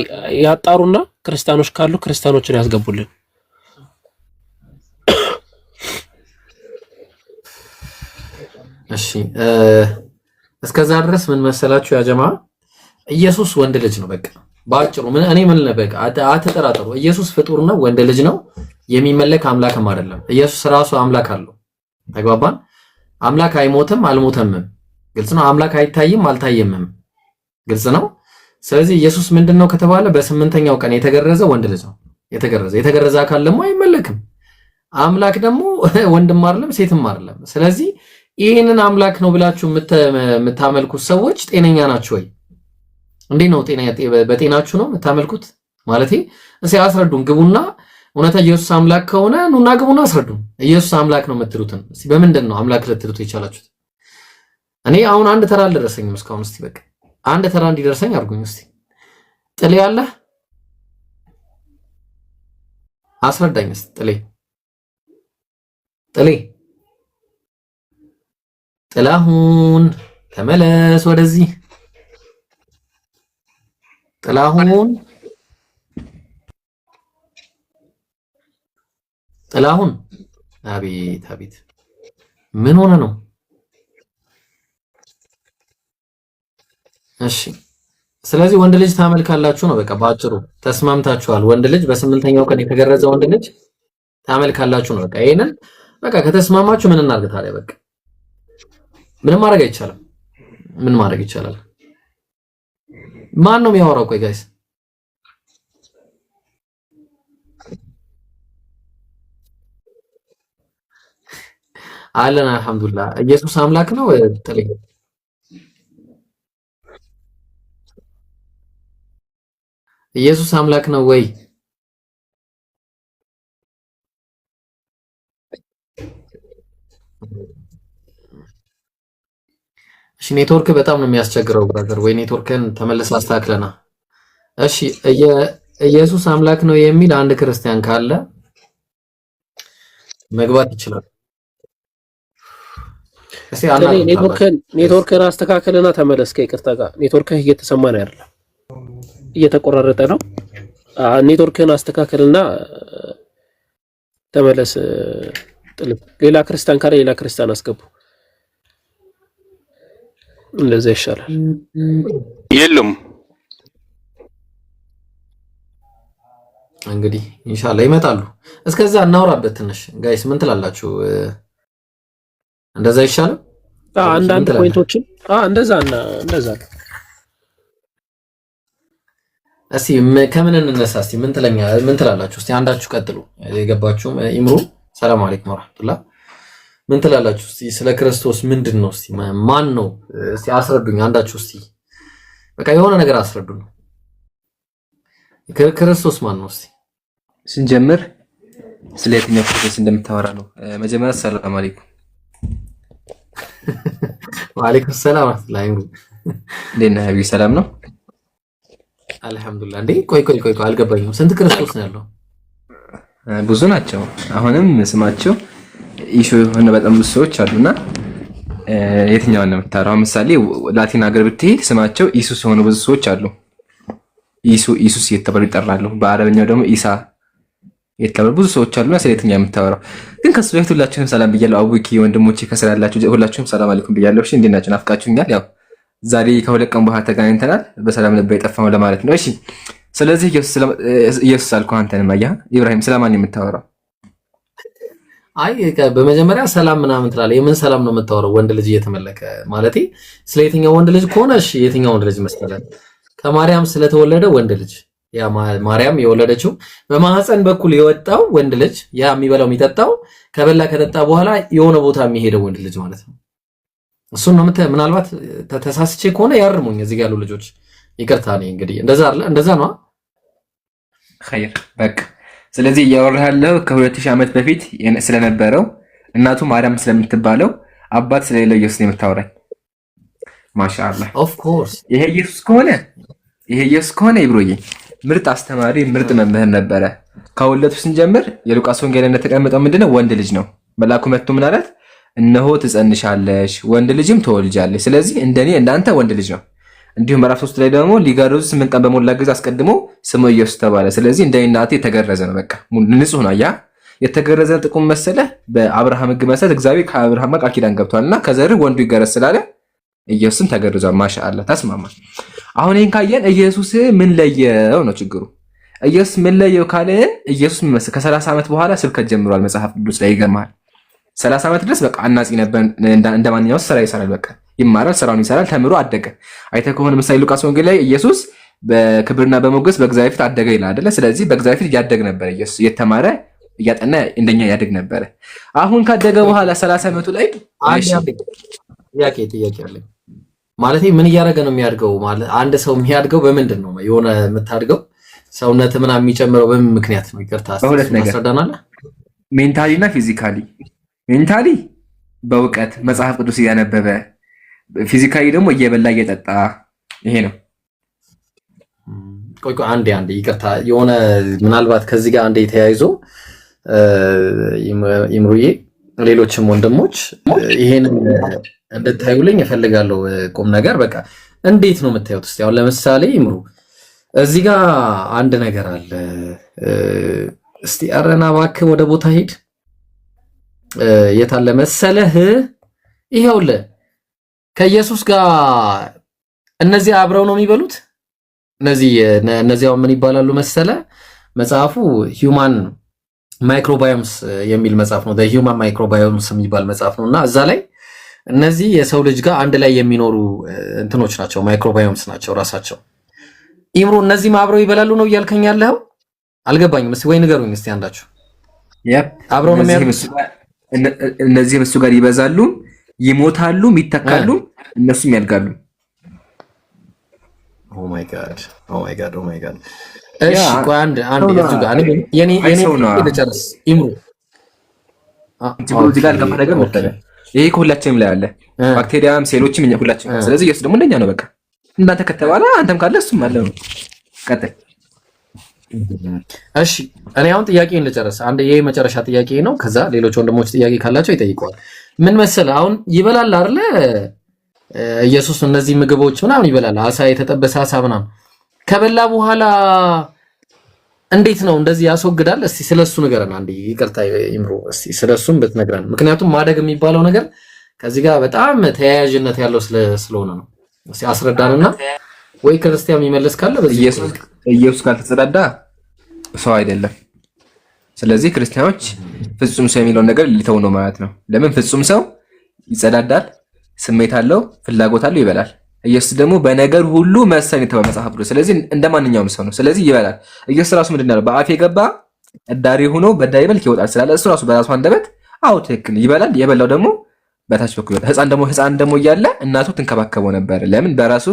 S9: ያጣሩና ክርስቲያኖች ካሉ ክርስቲያኖችን ያስገቡልን።
S1: እሺ እስከዛ ድረስ ምን መሰላችሁ ያ ጀማ፣ ኢየሱስ ወንድ ልጅ ነው። በቃ ባጭሩ እኔ ምን ለበቃ አትጠራጠሩ። ኢየሱስ ፍጡር ነው፣ ወንድ ልጅ ነው፣ የሚመለክ አምላክም አይደለም። ኢየሱስ ራሱ አምላክ አለው። ተግባባን? አምላክ አይሞትም አልሞተምም፣ ግልጽ ነው። አምላክ አይታይም አልታየምም፣ ግልጽ ነው። ስለዚህ ኢየሱስ ምንድነው ከተባለ በ8ኛው ቀን የተገረዘ ወንድ ልጅ ነው። የተገረዘ አካል ደግሞ አይመለክም። አምላክ ደግሞ ወንድም አይደለም ሴትም አይደለም። ስለዚህ ይህንን አምላክ ነው ብላችሁ የምታመልኩት ሰዎች ጤነኛ ናችሁ ወይ? እንዴት ነው በጤናችሁ ነው የምታመልኩት? ማለቴ እስኪ አስረዱን። ግቡና እውነታ ኢየሱስ አምላክ ከሆነ ኑና ግቡና አስረዱን። ኢየሱስ አምላክ ነው የምትሉትን እስኪ በምንድን ነው አምላክ ልትሉት የቻላችሁት? እኔ አሁን አንድ ተራ አልደረሰኝም እስካሁን። እስኪ በቃ አንድ ተራ እንዲደርሰኝ አድርጉኝ። እስኪ ጥሌ አለ አስረዳኝ። እስኪ ጥሌ ጥላሁን ተመለስ ወደዚህ። ጥላሁን አቤት ምን ሆነ ነው? እሺ ስለዚህ ወንድ ልጅ ታመልካላችሁ ነው በቃ ባጭሩ። ተስማምታችኋል። ወንድ ልጅ በ8ኛው ቀን የተገረዘ ወንድ ልጅ ታመልካላችሁ ነው በቃ። ይሄንን በቃ ከተስማማችሁ ምን እናድርግ ታዲያ? በቃ ምንም ማድረግ አይቻልም። ምን ማድረግ ይቻላል? ማን ነው የሚያወራው? ቆይ ጋይስ አለን አልሐምዱሊላህ። ኢየሱስ አምላክ ነው ተለይ ኢየሱስ አምላክ ነው ወይ? እሺ ኔትወርክ በጣም ነው የሚያስቸግረው ብራዘር። ወይ ኔትወርክን ተመለስ አስተካክለና። እሺ ኢየሱስ አምላክ ነው የሚል አንድ ክርስቲያን ካለ መግባት ይችላል። እሺ
S9: ኔትወርክን አስተካክለና ተመለስ። ከይቅርታ ጋር ኔትወርክህ እየተሰማ ነው አይደለም? እየተቆራረጠ ነው። ኔትወርክን አስተካክልና ተመለስ ጥልብ ሌላ ክርስቲያን ካለ ሌላ ክርስቲያን አስገቡ። እንደዛ ይሻላል።
S8: የለም
S1: እንግዲህ ኢንሻአላህ ይመጣሉ። እስከዛ እናውራበት ትንሽ ጋይስ፣ ምን ትላላችሁ? እንደዛ ይሻላል።
S9: አንዳንድ ፖይንቶችን እንደዛ
S1: እስቲ ከምን እንነሳ? እስቲ ምን ትላላችሁ? እስቲ አንዳችሁ ቀጥሉ። የገባችሁም ኢምሩ ሰላም አለይኩም ወራህመቱላህ። ምን ትላላችሁ? እስቲ ስለ ክርስቶስ ምንድን ነው? እስቲ ማን ነው? እስቲ አስረዱኝ አንዳችሁ። እስቲ በቃ የሆነ ነገር አስረዱኝ። ክርስቶስ ማን ነው? እስቲ
S11: ስንጀምር ስለ የትኛው ክርስቶስ እንደምታወራ ነው። መጀመሪያ ሰላም አለይኩም።
S1: ወአለይኩም ሰላም ወራህመቱላህ። ኢምሩ
S11: እንዴት ነህ? ሀቢብ ሰላም ነው?
S1: አልሐምዱሊላህ። እንዴ ቆይ አልገባኝም። ስንት ክርስቶስ ነው ያለው?
S11: ብዙ ናቸው። አሁንም ስማቸው ኢሹ የሆነ በጣም ብዙ ሰዎች አሉና የትኛውን ነው የምታወራው? ምሳሌ ላቲን ሀገር ብትሄድ ስማቸው ኢሱስ የሆኑ ብዙ ሰዎች አሉ። ኢሱስ እየተባሉ ይጠራሉ። በአረበኛው ደግሞ ኢሳ የተባሉ ብዙ ሰዎች አሉና ስለ የትኛው የምታወራው? ግን ከሱ በፊት ሁላችሁንም ሰላም ብያለሁ። አቡኪ ወንድሞቼ ከስራ ያላችሁ ሁላችሁም ሰላም አለይኩም ብያለሁ። እሺ እንዴት ናችሁ? ናፍቃችሁኛል። ያው ዛሬ ከሁለት ቀን በኋላ ተገናኝተናል። በሰላም ነበር የጠፋነው ለማለት ነው። እሺ ስለዚህ ኢየሱስ አልኩህ። አንተንም አየህ ኢብራሂም ስለማን ነው የምታወራው?
S1: አይ በመጀመሪያ ሰላም ምናምን ትላለህ። የምን ሰላም ነው የምታወራው? ወንድ ልጅ እየተመለከ ማለቴ ስለ የትኛው ወንድ ልጅ ከሆነ እሺ የትኛው ወንድ ልጅ መሰለህ? ከማርያም ስለተወለደ ወንድ ልጅ፣ ያ ማርያም የወለደችው በማህፀን በኩል የወጣው ወንድ ልጅ፣ ያ የሚበላው የሚጠጣው ከበላ ከጠጣ በኋላ የሆነ ቦታ የሚሄደው ወንድ ልጅ ማለት ነው። እሱን ነው ምናልባት ተሳስቼ ከሆነ ያርሙኝ እዚህ ጋር ያሉ ልጆች ይቅርታ። እኔ እንግዲህ እንደዛ ነው
S11: ኸይር በቃ። ስለዚህ እያወራህ ያለው ከ2000 ዓመት በፊት ስለነበረው እናቱ ማርያም ስለምትባለው አባት ስለሌለው ኢየሱስ ነው የምታወራኝ። ማሻአላህ ኦፍ ኮርስ ይሄ ኢየሱስ ከሆነ ይብሮዬ ምርጥ አስተማሪ ምርጥ መምህር ነበረ። ከሁለቱ ስንጀምር የሉቃስ ወንጌል እንደተቀመጠው ምንድነው ወንድ ልጅ ነው። መልአኩ መጥቶ ምን አላት? እነሆ ትጸንሻለሽ ወንድ ልጅም ትወልጃለሽ። ስለዚህ እንደኔ እንዳንተ ወንድ ልጅ ነው። እንዲሁም ምዕራፍ 3 ላይ ደግሞ ሊገረዙ 8 ቀን በሞላ ጊዜ አስቀድሞ ስሙ ኢየሱስ ተባለ። ስለዚህ እንደኔ እናቴ የተገረዘ ነው። በቃ ንጹህ ነው። ያ የተገረዘ ጥቁም መሰለ። በአብርሃም ሕግ መሰረት እግዚአብሔር ከአብርሃም ጋር ቃል ኪዳን ገብቷልና ከዘርህ ወንዱ ይገረዝ ስላለ ኢየሱስም ተገርዟል። ማሻአላህ ተስማማ። አሁን ይሄን ካየን ኢየሱስ ምን ለየው ነው ችግሩ። ኢየሱስ ምን ለየው ካለን ኢየሱስ ከ30 ዓመት በኋላ ስብከት ጀምሯል። መጽሐፍ ቅዱስ ላይ ይገርማል። 30 ዓመት ድረስ በቃ አናጺ ነበር። እንደማንኛውም ስራ ይሰራል። በቃ ይማራል፣ ስራውን ይሰራል፣ ተምሮ አደገ። አይተህ ከሆነ ምሳሌ ሉቃስ ወንጌል ላይ ኢየሱስ በክብርና በሞገስ በእግዚአብሔር ፊት አደገ ይላል አይደለ? ስለዚህ በእግዚአብሔር ፊት እያደገ ነበር። ኢየሱስ እየተማረ እያጠና እንደኛ ያደግ ነበር። አሁን ካደገ በኋላ 30 ዓመቱ ላይ
S1: ጥያቄ አለኝ። ማለት ምን እያደረገ ነው የሚያድገው? ማለት አንድ ሰው የሚያድገው በምንድን ነው? የሆነ የምታድገው ሰውነት ምናምን የሚጨምረው በምን ምክንያት ነው? ይቅርታ አስተዳናለህ።
S11: ሜንታሊ እና ፊዚካሊ። ሜንታሊ በእውቀት መጽሐፍ ቅዱስ እያነበበ፣ ፊዚካሊ ደግሞ እየበላ እየጠጣ። ይሄ ነው።
S1: ቆይ አንዴ ይቅርታ፣ የሆነ ምናልባት ከዚህ ጋር አንዴ ተያይዞ ይምሩዬ፣ ሌሎችም ወንድሞች ይሄንን እንድታዩልኝ እፈልጋለሁ። ቁም ነገር በቃ እንዴት ነው የምታዩት? እስቲ አሁን ለምሳሌ ይምሩ እዚህ ጋር አንድ ነገር አለ። እስቲ አረና እባክህ ወደ ቦታ ሄድ። የታለ መሰለህ? ይሄውልህ ከኢየሱስ ጋር እነዚህ አብረው ነው የሚበሉት። እነዚያው ምን ይባላሉ መሰለ? መጽሐፉ ሂዩማን ማይክሮባዮምስ የሚል መጽሐፍ ነው። ሂዩማን ማይክሮባዮምስ የሚባል መጽሐፍ ነውና እዛ ላይ እነዚህ የሰው ልጅ ጋር አንድ ላይ የሚኖሩ እንትኖች ናቸው፣ ማይክሮባዮምስ ናቸው ራሳቸው። ኢምሮ እነዚህም አብረው ይበላሉ ነው እያልከኝ ያለኸው? አልገባኝም። እስቲ ወይ ንገሩኝ እስቲ አንዳችሁ። አብረው ነው የሚያሉት።
S11: እነዚህ እሱ ጋር ይበዛሉ፣ ይሞታሉ፣ ይተካሉ፣ እነሱም ያድጋሉ። ኦ ማይ ጋድ።
S1: እሺ ቆይ አንድ እዚህ ጋር የኔ ልጨርስ። ኢምሮ
S11: እዚህ ጋር ከፈለገ መጣለ። ይሄ ሁላችንም ላይ አለ፣ ባክቴሪያም ሴሎችም ሁላችንም። ስለዚህ ኢየሱስ ደግሞ እንደኛ ነው። በቃ እናንተ ከተባለ አንተም ካለ እሱም አለ ነው። ቀጥል።
S1: እሺ እኔ አሁን ጥያቄን ልጨርስ። አንድ ይሄ መጨረሻ ጥያቄ ነው። ከዛ ሌሎች ወንድሞች ጥያቄ ካላቸው ይጠይቀዋል። ምን መሰለህ አሁን ይበላል አይደለ? ኢየሱስ እነዚህ ምግቦች ምናምን ይበላል። አሳ፣ የተጠበሰ አሳ ምናምን ከበላ በኋላ እንዴት ነው እንደዚህ ያስወግዳል? እስቲ ስለሱ ንገረን አንዴ። ይቅርታ ይምሩ፣ እስቲ ስለሱም ብትነግረን። ምክንያቱም ማደግ የሚባለው ነገር ከዚህ ጋር በጣም ተያያዥነት ያለው ስለሆነ ነው። እስቲ አስረዳንና ወይ ክርስቲያን የሚመልስ ካለ በዚህ
S11: ኢየሱስ ካልተጸዳዳ ሰው አይደለም። ስለዚህ ክርስቲያኖች ፍጹም ሰው የሚለውን ነገር ሊተው ነው ማለት ነው። ለምን ፍጹም ሰው ይጸዳዳል፣ ስሜት አለው፣ ፍላጎት አለው፣ ይበላል። ኢየሱስ ደግሞ በነገር ሁሉ መሰል የተባለ መጽሐፍ ብሎ ስለዚህ እንደማንኛውም ሰው ነው። ስለዚህ ይበላል። ኢየሱስ ራሱ ምንድን ነው በአፍ የገባ እዳሪ ሆኖ በዳይ መልክ ይወጣል ስላለ እሱ ራሱ በራሱ አንደበት አው ትክክል ይበላል። የበላው ደግሞ በታች በኩል ይወጣል። ህፃን ደግሞ እያለ እናቱ ትንከባከበው ነበር። ለምን በራሱ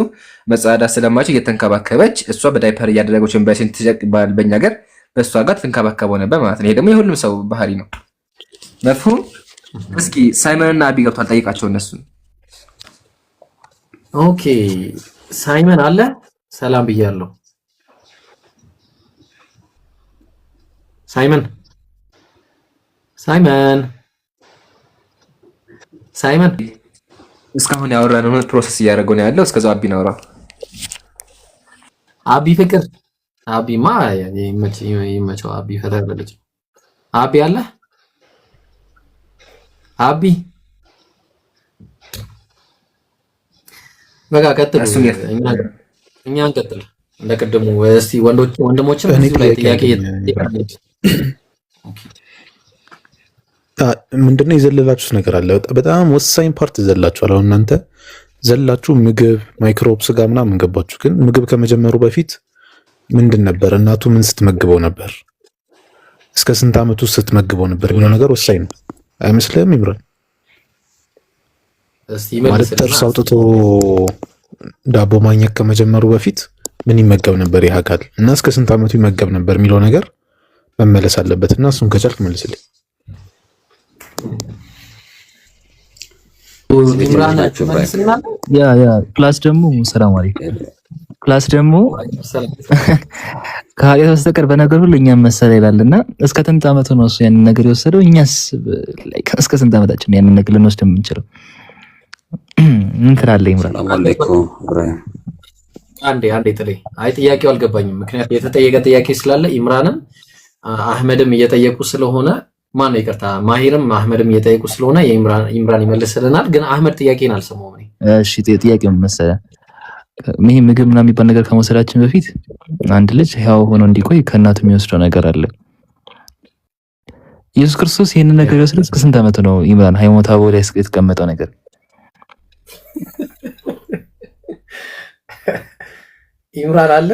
S11: መጸዳዳት ስለማይችል እየተንከባከበች እሷ በዳይፐር እያደረገች በሴንት ትጀቅባል በእኛ ሀገር በእሷ ጋር ትንከባከበው ነበር ማለት ነው። ይሄ ደግሞ የሁሉም ሰው ባህሪ ነው። መፍሁም። እስኪ ሳይመንና አቢ ገብቷል፣ ጠይቃቸው እነሱ።
S1: ኦኬ ሳይመን አለ። ሰላም ብያለሁ። ሳይመን
S11: እስካሁን ያወራነው ፕሮሰስ እያደረገው ነው ያለው። እስከዛው አቢ ናውራ።
S1: አቢ ፍቅር አቢማ ይመቸው። አቢ ፈተር ልጅ አቢ አለ። አቢ በቃ ቀጥል። እኛ እንቀጥል እንደቀደሙ። እስቲ ወንድሞችም እዚህ ላይ ጥያቄ
S12: ምንድነው የዘለላችሁት ነገር አለ? በጣም ወሳኝ ፓርት ዘላችኋል። አሁን እናንተ ዘላችሁ ምግብ፣ ማይክሮብ፣ ስጋ ምናምን ገባችሁ። ግን ምግብ ከመጀመሩ በፊት ምንድን ነበር? እናቱ ምን ስትመግበው ነበር? እስከ ስንት ዓመቱ ስትመግበው ነበር የሚለው ነገር ወሳኝ ነው አይመስልህም? ይምራል ማለት ጥርስ አውጥቶ ዳቦ ማኘክ ከመጀመሩ በፊት ምን ይመገብ ነበር ይህ አካል እና እስከ ስንት ዓመቱ ይመገብ ነበር የሚለው ነገር መመለስ አለበት እና እሱን ከቻልክ መልስልኝ።
S13: ያ ፕላስ ደግሞ ሰላም አለይኩም ፕላስ ደግሞ ከኃጢአት በስተቀር በነገር ሁሉ እኛም መሰለ ይላልና እስከ ስንት ዓመቱ ነው እሱ ያንን ነገር የወሰደው? እኛስ እስከ ስንት ዓመታችን ነው ያንን ነገር ልንወስድ የምንችለው? ምን ትላለህ ኢምራን?
S14: ሰላም አለይኩም ኢብራሂም።
S1: አንዴ ጥሌ፣ አይ ጥያቄው አልገባኝም። ምክንያቱም የተጠየቀ ጥያቄ ስላለ ኢምራንም አህመድም እየጠየቁ ስለሆነ ማነው ይቅርታ፣ ማሂርም አህመድም እየጠየቁ ስለሆነ ኢምራን ይመልስልናል። ግን አህመድ ጥያቄን አልሰማሁም እኔ።
S13: እሺ ጥያቄው ምን መሰለህ? ይሄ ምግብ ምናምን የሚባል ነገር ከመውሰዳችን በፊት አንድ ልጅ ሕያው ሆኖ እንዲቆይ ከእናቱ የሚወስደው ነገር አለ። ኢየሱስ ክርስቶስ ይሄንን ነገር የወሰደው እስከ ስንት ዓመቱ ነው ኢምራን? ሃይማኖት አበው ላይ የተቀመጠው ነገር
S1: ኢምራን አለ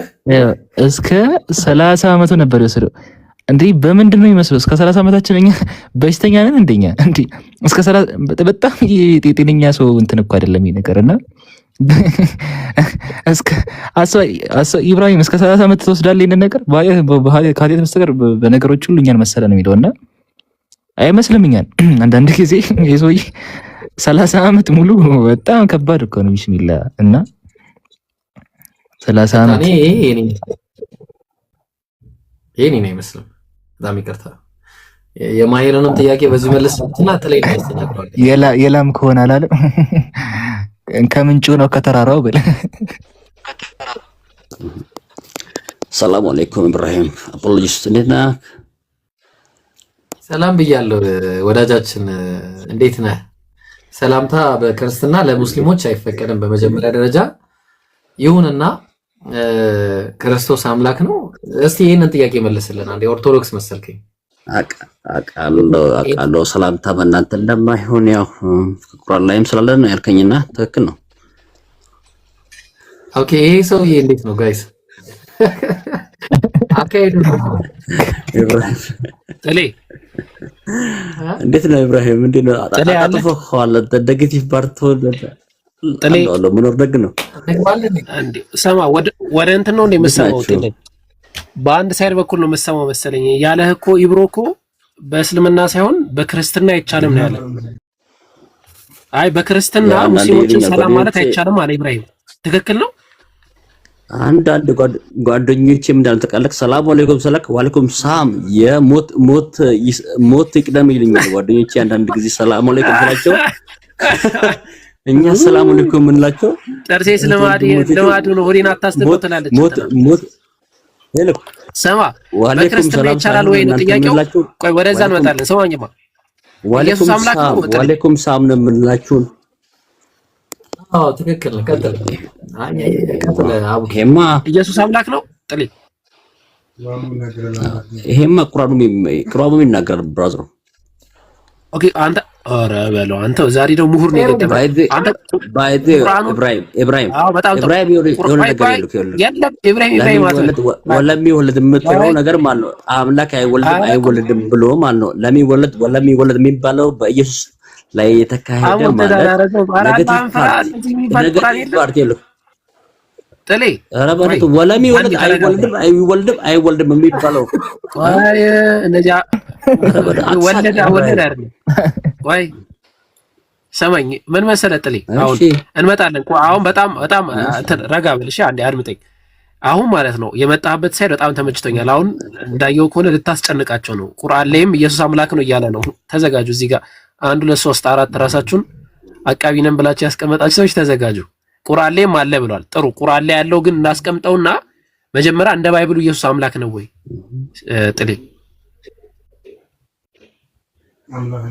S13: እስከ 30 ዓመቱ ነበር የወሰደው። እንዴ በምንድን ነው የሚመስለው? እስከ 30 ዓመታችን እኛ በሽተኛ ነን እንደኛ? እንዴ እስከ 30 በጣም ጤነኛ ሰው እንትን እኮ አይደለም ይሄ ነገርና እስከ ኢብራሂም እስከ 30 ዓመት ትወስዳለህ ይሄን ነገር ከኃጢአት በስተቀር በነገሮች ሁሉ እኛን መሰለ ነው የሚለውና አይመስልም እኛን። አንዳንድ ጊዜ የሰውዬ 30 ዓመት ሙሉ በጣም ከባድ እኮ ነው። ቢስሚላ እና 30 ዓመት
S1: ይሄን ነው ይመስል። በጣም ይቅርታ የማሂርንም ጥያቄ በዚህ መልስና ተለይ ነው ያስተናግሯል።
S13: የላም ከሆነ አላለም ከምንጩ ነው ከተራራው ብለ።
S14: ሰላም አለይኩም ኢብራሂም። አፖሎጂስ እንዴት ነህ?
S1: ሰላም ብያለሁ ወዳጃችን፣ እንዴት ነህ? ሰላምታ በክርስትና ለሙስሊሞች አይፈቀድም በመጀመሪያ ደረጃ። ይሁንና ክርስቶስ አምላክ ነው። እስቲ ይሄንን ጥያቄ መልስልን አንዴ። ኦርቶዶክስ መሰልከኝ።
S14: አቃለው ሰላምታ በእናንተ እንደማይሆን ያው ቁርአን ላይም ስላለ ነው ያልከኝና ትክክል ነው።
S1: ኦኬ ይሄ ሰውዬ እንዴት ነው ጋይስ? አካይዱ
S14: ኢብራሂም
S9: ጥሌ
S14: እንዴት ነው ኢብራሂም? እንዴት ነው አጣጣፈዋል? ኔጌቲቭ ፓርት ጥሌ ነው ምኖር ደግ ነው።
S9: አንዴ ሰማ ወደ እንትን ነው እንደምሰማው ጥሌ በአንድ ሳይድ በኩል ነው መሰማው መሰለኝ። ያለህ እኮ ኢብሮ እኮ በእስልምና ሳይሆን በክርስትና አይቻልም ነው ያለ። አይ በክርስትና ሙስሊሞችን ሰላም ማለት አይቻልም አለ ኢብራሂም። ትክክል ነው።
S14: አንዳንድ ጓደኞቼ ምን እንዳሉ ተቀለክ ሰላም አለይኩም ሰላክ ወአለይኩም ሰላም ሞት ይቅደም ይልኛል ጓደኞቼ። አንዳንድ ጊዜ ሰላም አለይኩም ስላቸው እኛ ሰላም አለይኩም እንላቸው
S9: ጠርሴ ስለማዲ ነው ሆሪና አታስተቆተላለች።
S14: ሞት
S9: ሰማ በክርስትና ይቻላል ወይ ነው ጥያቄው። ቆይ ወደዛ እንመጣለን። ሰማኝማ ኢየሱስ አምላክ ነው።
S14: ወአለይኩም ሰላም ነው የምንላችሁ።
S1: አዎ ትክክል ነው። ቀጥል። ቀጥል።
S14: ይሄማ
S9: ኢየሱስ አምላክ ነው ጥሌ።
S14: ይሄማ ቁርአኑ ይናገራል ብራዘር።
S9: ኦኬ አንተ ኧረ በለው አንተ ዛሬ ደግሞ ምሁር ነው የገጠመው አንተ
S14: ባይደ ኢብራሂም
S9: አዎ በጣም
S14: ኢብራሂም የሆነ ነገር
S9: የለም ኢብራሂም ማለት
S14: ወለሚወለድ የምትለው ነገር ማለት ነው። አምላክ አይወለድም ብሎ ማለት ነው። ወለሚወለድ የሚባለው በኢየሱስ ላይ የተካሄደ ማለት ነገቲቭ ፓርቲ ነው።
S9: ጥሌ
S14: ኧረ ማለት ወለሚወለድ አይወልድም የሚባለው
S9: ቆይ እነዚያ ወለደ አይደለም። ቆይ ሰማኝ ምን መሰለህ ጥሌ አሁን እንመጣለን። አሁን በጣም ረጋ በል እሺ፣ አንዴ አድምጠኝ። አሁን ማለት ነው የመጣህበት ሳይድ በጣም ተመችቶኛል። አሁን እንዳየው ከሆነ ልታስጨንቃቸው ነው። ቁርአን ላይም ኢየሱስ አምላክ ነው እያለ ነው። ተዘጋጁ። እዚህ ጋር 1 2 3 4 ራሳችሁን አቃቢ ነን ብላችሁ ያስቀመጣችሁ ሰዎች ተዘጋጁ። ቁርአን ላይም አለ ብሏል። ጥሩ ቁርአን ላይ ያለው ግን እናስቀምጠውና መጀመሪያ እንደ ባይብሉ ኢየሱስ አምላክ ነው ወይ ጥሌ?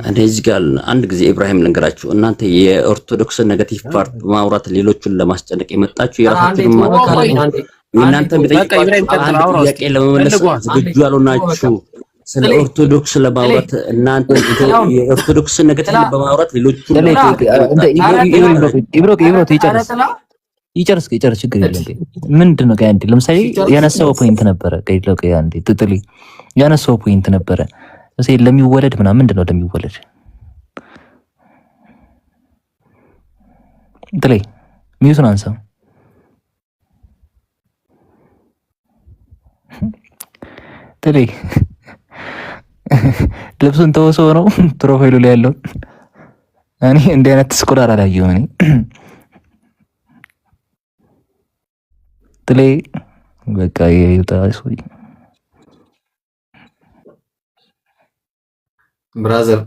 S14: እንደዚህ ጋር አንድ ጊዜ ኢብራሂም ልንገራችሁ። እናንተ የኦርቶዶክስ ኔጌቲቭ ፓርት በማውራት ሌሎቹን ለማስጨነቅ የመጣችሁ የራሳችሁን እናንተ ጥያቄ ለመመለስ ዝግጁ ያልሆናችሁ ስለ ኦርቶዶክስ ለማውራት እናንተ የኦርቶዶክስ ኔጌቲቭ በማውራት ሌሎቹን
S13: ይጨርስ ችግር የለም። ምንድነው ጋር አንዴ ለምሳሌ ያነሳው ፖይንት ነበረ ጋር አንዴ ጥጥሊ ያነሳው ፖይንት ነበረ እሴ ለሚወለድ ምናምን ምንድነው ለሚወለድ ጥሌ ሚዩቱን አንሳው ጥሌ ልብሱን ተወሶ ነው ፕሮፋይሉ ላይ ያለው እኔ እንደ አይነት ስኮላር አላየሁም። እኔ ጥሌ በቃ ይውጣስ ወይ
S1: ብራዘር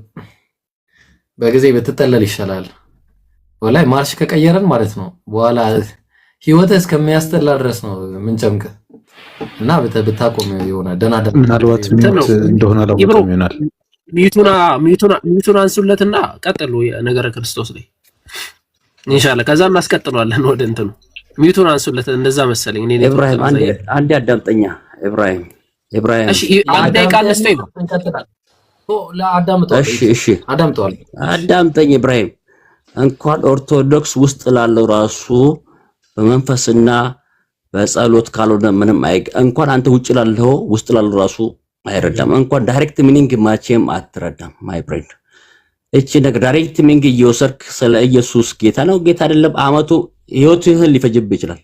S1: በጊዜ ብትጠለል ይሻላል። ወላይ ማርሽ ከቀየረን ማለት ነው በኋላ ህይወት እስከሚያስጠላ ድረስ ነው ምን ጨምቀ እና ብታቆም ይሆናል። ደናደም
S12: ምናልባት እንደሆነ አላወቅም ይሆናል።
S9: ሚቱና አንሱለትና ቀጥሉ ነገረ ክርስቶስ ላይ ኢንሻአላህ። ከዛ እናስቀጥሏለን ወደ እንትኑ ሚቱና አንሱለት እንደዛ መሰለኝ። እኔ
S14: ኢብራሂም አንዴ አዳምጠኛ ኢብራሂም
S9: እሺ አንዴ ቃልስቶ ይባ
S14: አዳምጠኝ ኢብራሂም። እንኳን ኦርቶዶክስ ውስጥ ላለው ራሱ በመንፈስና በጸሎት ካልሆነ ምንም እንኳን አንተ ውጭ ላለው ውስጥ ላለው ራሱ አይረዳም። እንኳን ዳይሬክት ሚኒንግ ማቼም አትረዳም ማይ ፍሬንድ። እቺ ነገር ዳይሬክት ሚኒንግ እየወሰድክ ስለ ኢየሱስ ጌታ ነው ጌታ አይደለም አመቱ ህይወትህን ሊፈጅብህ ይችላል።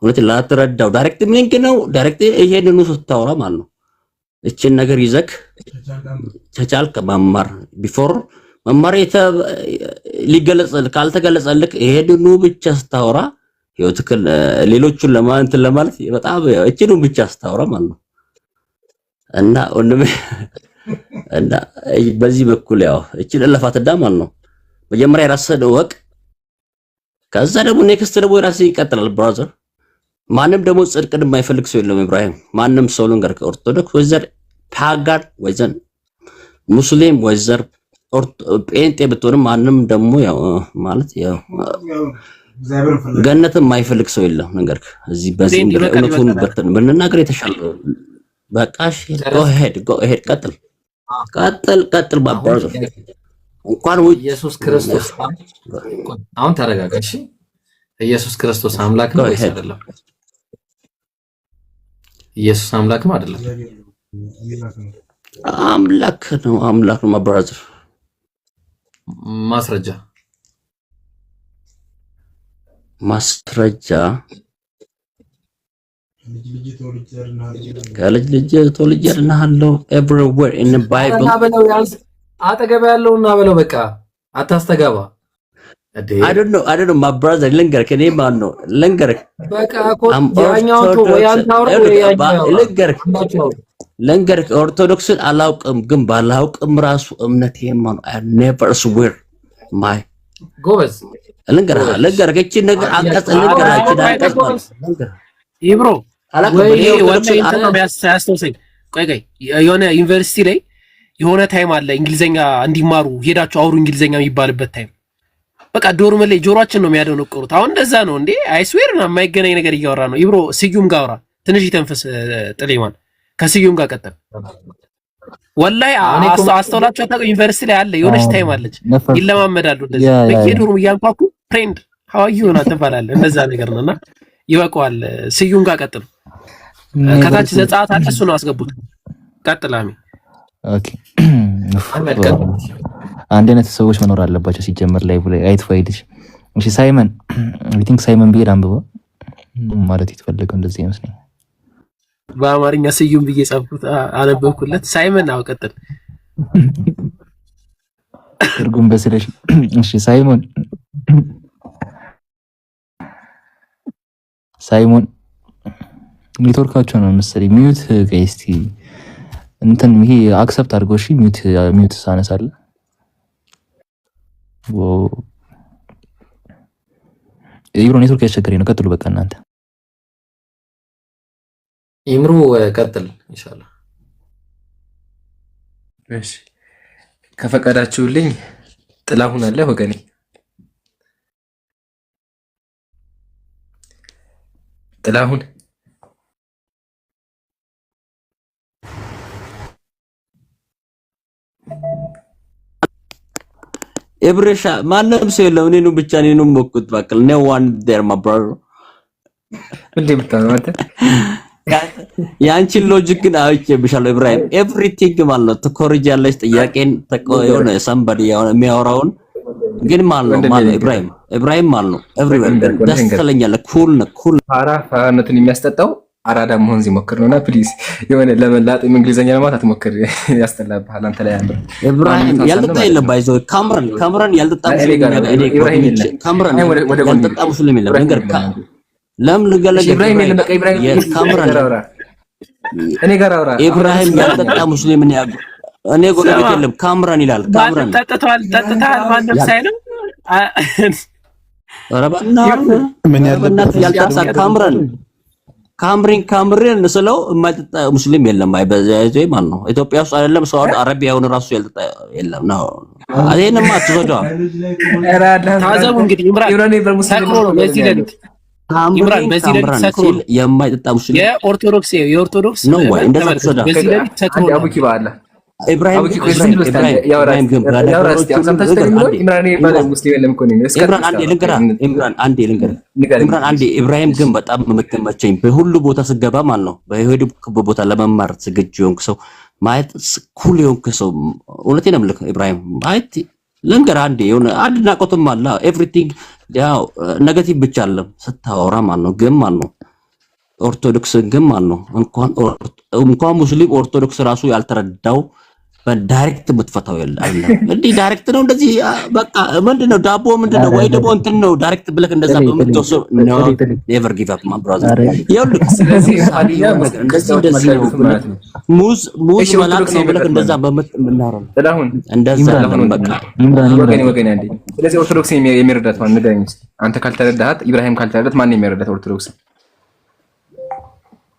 S14: እውነት ላትረዳው ዳይሬክት ሚኒንግ ነው ዳይሬክት ይሄንን ስታወራ ማለት ነው። እቺን ነገር ይዘክ ተቻልከ መማር ቢፎር መማር ሊገለጽልህ ካልተገለጸልህ ይሄንን ብቻ ስታወራ ህይወትክ ሌሎቹን ለማለት በጣም እቺን ብቻ ስታወራ ማለት ነው። እና ወንድሜ እና በዚህ በኩል ያው እቺን ለፋተዳ ማለት ነው። መጀመሪያ ራስህን እወቅ፣ ከዛ ደግሞ ኔክስት ደግሞ ራስህ ይቀጥላል ብራዘር። ማንም ደግሞ ጽድቅን የማይፈልግ ሰው የለም ኢብራሂም። ማንም ሰው ልንገር ከኦርቶዶክስ ወይዘር ፓጋን ወይዘር ሙስሊም ወይዘር ጴንጤ ብትሆንም ማንም ደግሞ ያው ማለት ያው ገነትን የማይፈልግ ሰው የለም። ነገር እዚህ በዚህ እውነቱን ብንናገር የተሻለ በቃሽ። go ahead ቀጥል ባባሩ እንኳን
S1: ኢየሱስ ክርስቶስ አሁን ተረጋጋሽ። ኢየሱስ ክርስቶስ አምላክ ነው ወይስ አይደለም? ኢየሱስ አምላክ ነው አይደለም?
S14: አምላክ ነው ማብራዘር። ማስረጃ ከልጅ ልጅ ተወልጄልሃለሁ everywhere in the Bible
S1: አጠገብ ያለውና በለው በቃ አታስተጋባ።
S14: I don't know my brother ልንገርህ እኔ ማን ነው ልንገርህ በቃ
S1: ያኛው ወይ አንታውሩ
S14: ልንገርህ ኦርቶዶክስን አላውቅም፣ ግን ባላውቅም ራሱ እምነቴ ማን I never swear my
S1: ጎበዝ
S14: ልንገርህ እቺ ነገር አንቀጽ ልንገርህ ይብሮ
S9: ያስተውሰኝ። ቆይ የሆነ ዩኒቨርሲቲ ላይ የሆነ ታይም አለ እንግሊዘኛ እንዲማሩ ሄዳችሁ አውሩ እንግሊዘኛ የሚባልበት ታይም። በቃ ዶርም ላይ ጆሮአችን ነው የሚያደነቁሩት። አሁን እንደዛ ነው እንዴ? አይስዌር ነው የማይገናኝ ነገር እያወራ ነው። ይብሮ ስዩም ጋር አውራ ትንሽ ይተንፈስ። ጥሌማን ከስዩም ጋር ቀጥል። ወላሂ አስተውላችሁ አታውቁም? ዩኒቨርሲቲ ላይ አለ የሆነች ታይም አለች ይለማመዳሉ። እንደዚህ በየዶርም እያንኳኩ ፍሬንድ ሀዋዩ ሆና ትባላለህ። እንደዛ ነገር ነውና ይበቃዋል። ስዩም ጋር ቀጥል። ከታች ዘጸአት አለ እሱ ነው አስገቡት። ቀጥል አሚ።
S13: ኦኬ አንድ አይነት ሰዎች መኖር አለባቸው ሲጀመር ላይ አይትፋይልሽ። እሺ ሳይመን አይ ቲንክ ሳይመን ቢሄድ አንብበው ማለት የተፈለገው እንደዚህ ይመስለኛል።
S9: በአማርኛ ስዩም ብዬ ጻፍኩት አነበብኩለት። ሳይመን አው ቀጥል ትርጉም በስለሽ። እሺ ሳይሞን ኔትወርካቸው ነው መሰለኝ ሚዩት ጋይስቲ እንትን ይሄ አክሰፕት አድርጎ እሺ ሚዩት ሳነሳለ ይብሮ ኔትወርክ ያስቸገረኝ ነው። ቀጥሉ በቃ እናንተ
S1: ይምሩ ቀጥል ኢንሻአላህ።
S11: እሺ ከፈቀዳችሁልኝ ጥላሁን አለ ወገኔ። ጥላሁን
S14: ኤብሬሻ ማንም ሰው የለም። እኔኑ ብቻ እኔኑ ሞኩት ባክል ነው ዋን ዴር ማ ብራዘር
S11: እንዴ ብታውቃት
S14: ያንቺን ሎጂክ ግን አይቼብሻለሁ ኢብራሂም። ኤቭሪቲንግ ማለት ነው ትኮርጃለሽ። ጥያቄን የሆነ somebody የሆነ የሚያወራውን ግን ማለት ነው ኢብራሂም ማለት ነው ኤቭሪዌር ደስ ትለኛለህ። ኩል
S11: ፋራነትን የሚያስጠጣው አራዳ መሆን ሲሞክር ነውና ፕሊዝ የሆነ ለመላጥ እንግሊዘኛ ለማለት አትሞክር፣ ያስጠላብሃል። አንተ ላይ ያለው
S14: ኢብራሂም ያልጠጣ የለም ባይዞ ካምረን ያልጠጣ ሙስሊም የለም ነገር ለምን ልገለገ ኢብራሂም የለም በቃ እኔ ጋር አውራ ኢብራሂም ያልጠጣ ሙስሊም ነው ያለው። እኔ ጎረቤት የለም ካምረን ይላል። ካምረን
S9: ጠጥተሃል ማንም ሳይልም
S14: ረባና ምን ያልጠጣ ካምሪን ስለው የማይጠጣ ሙስሊም የለም። አይበዛይዘይ ማለት ነው ኢትዮጵያ ውስጥ አይደለም ሳውዲ አረቢያውን ራሱ ያልጠጣ የለም ነው። አዜንማ አትዘጋው
S9: ታዘቡ እንግዲህ ኢምራን ሰክሮ ነው በዚህ ሌሊት ኢምራን በዚህ ሌሊት ሰክሮ
S14: የማይጠጣ ሙስሊም
S9: የኦርቶዶክስ
S14: ነው ወይ እንደዛ ተሰዳ
S9: በዚህ ሌሊት ሰክሮ ነው
S11: አቡኪ ባላ
S14: ኢብራሂም ግን ኢብራሂም ግን በጣም የምትመቸኝ በሁሉ ቦታ ስገባ ማለት ነው። በሄዱ ቦታ ለመማር ዝግጁ የሆንክ ሰው ማየት ኩል የሆንክ ሰው እውነቴን ነው የምልህ ኢብራሂም ማየት ልንገርህ አንዴ የሆነ አድናቆትም አለ። ኤቭሪቲንግ ያው ኔጋቲቭ ብቻ አይደለም ስታወራ ማለት ነው። ግን ማለት ነው ኦርቶዶክስ ግን ማለት ነው እንኳን ሙስሊም ኦርቶዶክስ ራሱ ያልተረዳው በዳይሬክት የምትፈታው አለ እንዴ? ዳይሬክት ነው እንደዚህ በቃ ምንድነው ዳቦ ምንድነው ወይ ደግሞ እንትን ነው ዳይሬክት ብለህ እንደዛ በምትወስው ነው ኔቨር ጊቭ አፕ ማይ ብራዘር። ይኸውልህ ስለዚህ እንደዚህ ነው ሙዝ መላክ ነው ብለህ እንደዛ በምትምናረው
S11: ጥላሁን
S14: እንደዛ በቃ
S11: ወገኔ አንዴ። ስለዚህ ኦርቶዶክስ የሚረዳት ማን ንገረኝ እስኪ። አንተ ካልተረዳት ኢብራሂም ካልተረዳት ማን የሚረዳት ኦርቶዶክስ?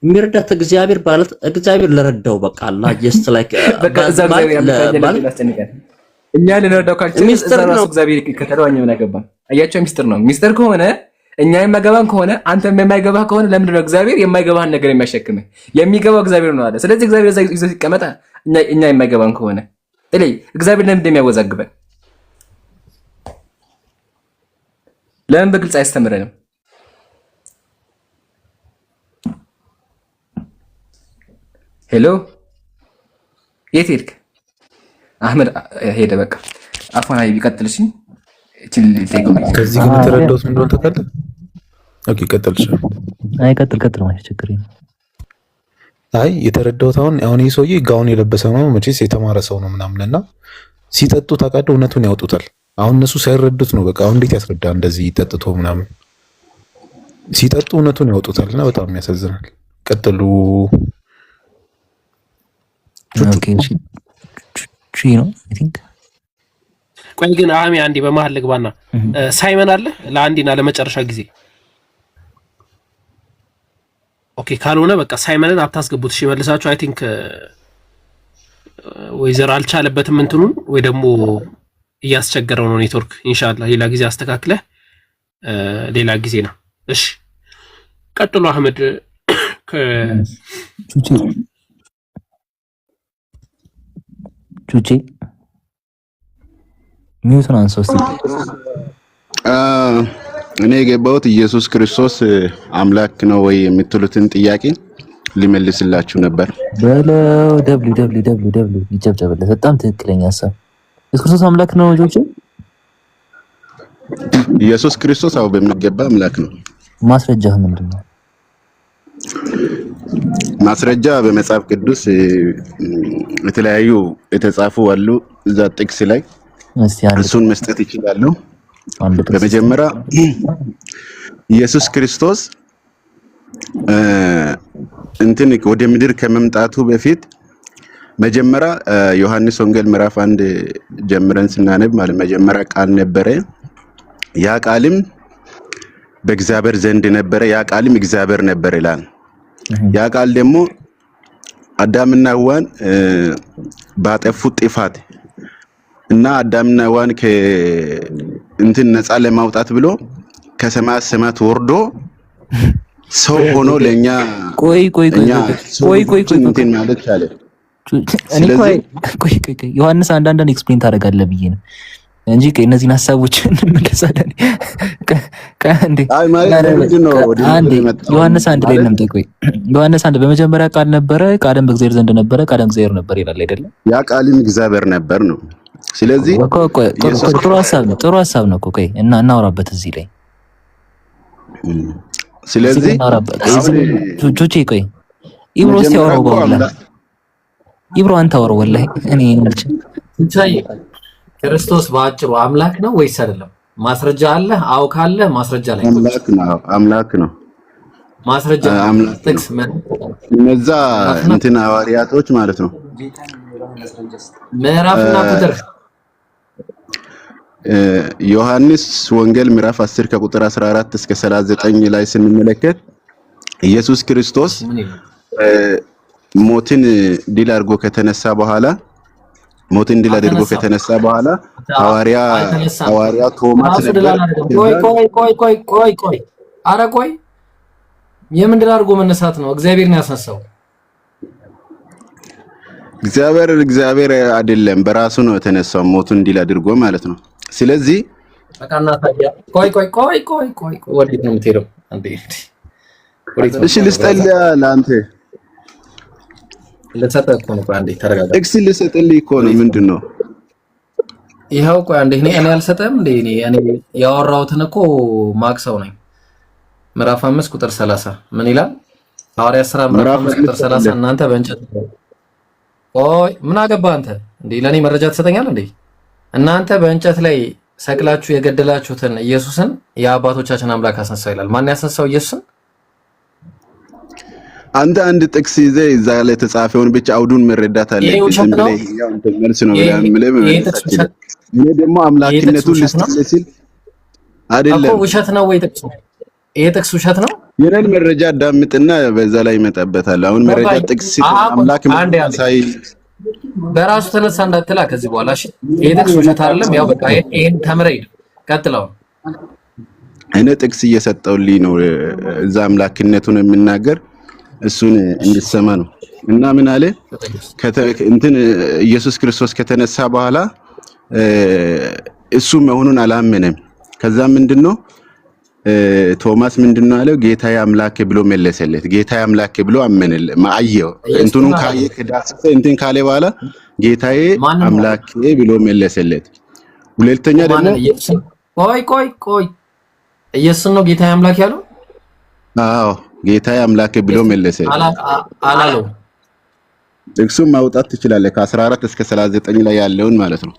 S14: የሚረዳት እግዚአብሔር ማለት እግዚአብሔር ለረዳው በቃ አላህ just like
S11: በቃ እግዚአብሔር ያስተንቀን እኛ ልንረዳው ካልቻልን
S14: ሚስጥር ነው።
S11: እግዚአብሔር ከተረዋኝ ምን አገባን? አያቸው ሚስጥር ነው። ሚስጥር ከሆነ እኛ የማይገባን ከሆነ አንተም የማይገባህ ከሆነ ለምንድን ነው እግዚአብሔር የማይገባህን ነገር የሚያሸክምህ? የሚገባው እግዚአብሔር ነው አለ። ስለዚህ እግዚአብሔር እዛ ይዞ ሲቀመጣ እኛ የማይገባን ከሆነ ጥሌ እግዚአብሔር ለምን እንደሚያወዛግበን ለምን በግልጽ አያስተምረንም? ሄሎ የት ሄድክ? አህመድ ሄደ። በቃ አፏን አይ ቢቀጥልሽ እቺ
S12: ከዚህ ግን ተረዳሁት ምን እንደሆነ ታውቃለህ? ኦኬ ቀጥልሽ።
S13: አይ ቀጥል ማለት ችግር የለም።
S12: አይ የተረዳሁት አሁን ይሄ ሰውዬ ጋውን የለበሰ ነው መቼስ የተማረ ሰው ነው ምናምንና ሲጠጡ ታውቃለህ እውነቱን ያወጡታል። አሁን እነሱ ሳይረዱት ነው በቃ አሁን እንዴት ያስረዳ እንደዚህ ጠጥቶ ምናምን ሲጠጡ እውነቱን ያወጡታልና በጣም ያሳዝናል። ቀጥሉ።
S13: ኦኬ እሺ ነው አይ ቲንክ።
S9: ቆይ ግን አሚ አንዴ በመሃል ልግባና ሳይመን አለ ለአንዴና ለመጨረሻ ጊዜ ኦኬ ካልሆነ በቃ ሳይመንን አታስገቡት። እሺ መልሳችሁ አይ ቲንክ ወይዘር አልቻለበትም እንትኑን ወይ ደግሞ እያስቸገረው ነው ኔትወርክ። ኢንሻአላህ ሌላ ጊዜ አስተካክለህ ሌላ ጊዜ ነው። እሺ ቀጥሎ አህመድ
S13: ቹቼ ሚውትን አንሳው እስቲ።
S8: እኔ የገባሁት ኢየሱስ ክርስቶስ አምላክ ነው ወይ የምትሉትን ጥያቄ ሊመልስላችሁ ነበር።
S13: በለው www ይጨብጨብለት። በጣም ትክክለኛ ሀሳብ። ኢየሱስ ክርስቶስ አምላክ ነው ጆቼ?
S8: ኢየሱስ ክርስቶስ አው በሚገባ አምላክ ነው።
S13: ማስረጃህ ምንድነው?
S8: ማስረጃ በመጽሐፍ ቅዱስ የተለያዩ የተጻፉ አሉ። እዛ ጥቅስ ላይ እሱን መስጠት ይችላሉ። በመጀመሪያ ኢየሱስ ክርስቶስ እንትን ወደ ምድር ከመምጣቱ በፊት መጀመሪያ ዮሐንስ ወንጌል ምዕራፍ 1 ጀምረን ስናነብ ማለት መጀመሪያ ቃል ነበረ፣ ያ ቃልም በእግዚአብሔር ዘንድ ነበረ፣ ያ ቃልም እግዚአብሔር ነበር ይላል። ያ ቃል ደግሞ አዳምና ሔዋን ባጠፉት ጥፋት እና አዳምና ሔዋን እንትን ነፃ ለማውጣት ብሎ ከሰማይ ሰማያት ወርዶ ሰው ሆኖ ለኛ
S13: ቆይ
S8: እንትን ማለት ቻለ።
S13: እኔ ቆይ ዮሐንስ አንዳንድ ኤክስፕሌን ታደርጋለህ ብዬ ነው እንጂ እነዚህን ሀሳቦች እንመለሳለን። እንዴ ዮሐንስ 1 ላይ ነው ቆይ ዮሐንስ 1 በመጀመሪያ ቃል ነበረ፣ ቃልም በእግዚአብሔር ዘንድ ነበረ፣ ቃልም እግዚአብሔር ነበር ይላል አይደለ?
S8: ያ ቃልም እግዚአብሔር ነበር ነው። ስለዚህ
S13: ጥሩ ሀሳብ ነው እኮ ቆይ እና እናወራበት እዚህ ላይ።
S8: ስለዚህ
S1: ቹቼ ቆይ ኢብሮ ሲያወራው በኋላ ኢብሮ አንተ አወራው ወላሂ እኔ እንልች ቹቻዬ ክርስቶስ በአጭሩ አምላክ ነው ወይስ አይደለም? ማስረጃ አለ? አው ካለ ማስረጃ ላይ
S8: አምላክ ነው።
S1: ማስረጃ ጥቅስ ምን
S8: እነዛ እንትን ሐዋርያቶች ማለት ነው
S1: ምዕራፍና ቁጥር
S8: ዮሐንስ ወንጌል ምዕራፍ 10 ከቁጥር 14 እስከ 39 ላይ ስንመለከት ኢየሱስ ክርስቶስ ሞትን ድል አድርጎ ከተነሳ በኋላ ሐዋርያ ቶማስ ነበር።
S1: ቆይ አረ ቆይ የምን ድል አድርጎ መነሳት ነው? እግዚአብሔር ነው ያስነሳው።
S8: እግዚአብሔር አይደለም፣ በራሱ ነው የተነሳው ሞቱን ድል አድርጎ ማለት ነው። ስለዚህ
S1: በቃና ታዲያ ቆይ ወዴት ነው የምትሄደው አንዴ?
S8: እሺ ልስጠልህ ለአንተ
S1: ለሰጠህ እኮ ነው። አንዴ ተረጋጋ።
S8: እክስ ልሰጥልህ እኮ ነው። ምንድነው
S1: ይሄው? ቆይ አንዴ እኔ አልሰጠህም እንዴ? እኔ ያወራሁትን እኮ ማክሰው ነኝ። ምዕራፍ 5 ቁጥር 30 ምን ይላል? ሐዋርያት ሥራ ምዕራፍ 5 ቁጥር 30 እናንተ በእንጨት ቆይ ምን አገባህ አንተ እንዴ? ለኔ መረጃ ትሰጠኛለህ እንዴ? እናንተ በእንጨት ላይ ሰቅላችሁ የገደላችሁትን ኢየሱስን የአባቶቻችን አምላክ አስነሳው ይላል። ማን ያስነሳው ኢየሱስን?
S8: አንተ አንድ ጥቅስ ይዘህ እዛ ላይ የተጻፈውን ብቻ አውዱን መረዳት አለብህ። ያው እንትን መልስ ነው ብለህ እኔ ደግሞ አምላክነቱን ልስጥልህ ሲል አይደለም
S1: እኮ ውሸት ነው ወይ ጥቅሱ? ይሄ ጥቅስ ውሸት ነው?
S8: የኔን መረጃ አዳምጥና በዛ ላይ ይመጣበታል። አሁን መረጃ ጥቅስ አምላክ ሳይ
S1: በራሱ ተነሳ እንዳትላ ከዚህ በኋላ እሺ። ይሄ ጥቅስ ውሸት አይደለም። ያው በቃ ይሄን ተምረህ ቀጥለው።
S8: እኔ ጥቅስ እየሰጠውልኝ ነው እዛ አምላክነቱን የሚናገር እሱን እንድትሰማ ነው። እና ምን አለ እንትን ኢየሱስ ክርስቶስ ከተነሳ በኋላ እሱ መሆኑን አላመነም። ከዛ ምንድነው ቶማስ ምንድነው አለው? ጌታዬ አምላኬ ብሎ መለሰለት። ጌታዬ አምላኬ ብሎ አመነለ። ማአየው እንትኑን ካየ ከዳሰሰ እንትን ካለ በኋላ ጌታዬ አምላኬ ብሎ መለሰለት። ሁለተኛ ደግሞ
S1: ቆይ ኢየሱስ ነው ጌታዬ አምላኬ ያለው?
S8: አዎ ጌታዬ አምላኬ ብሎ መለሰ
S1: አላለው።
S8: ጥቅሱን ማውጣት ትችላለህ ከ14 እስከ 39 ላይ ያለውን ማለት ነው።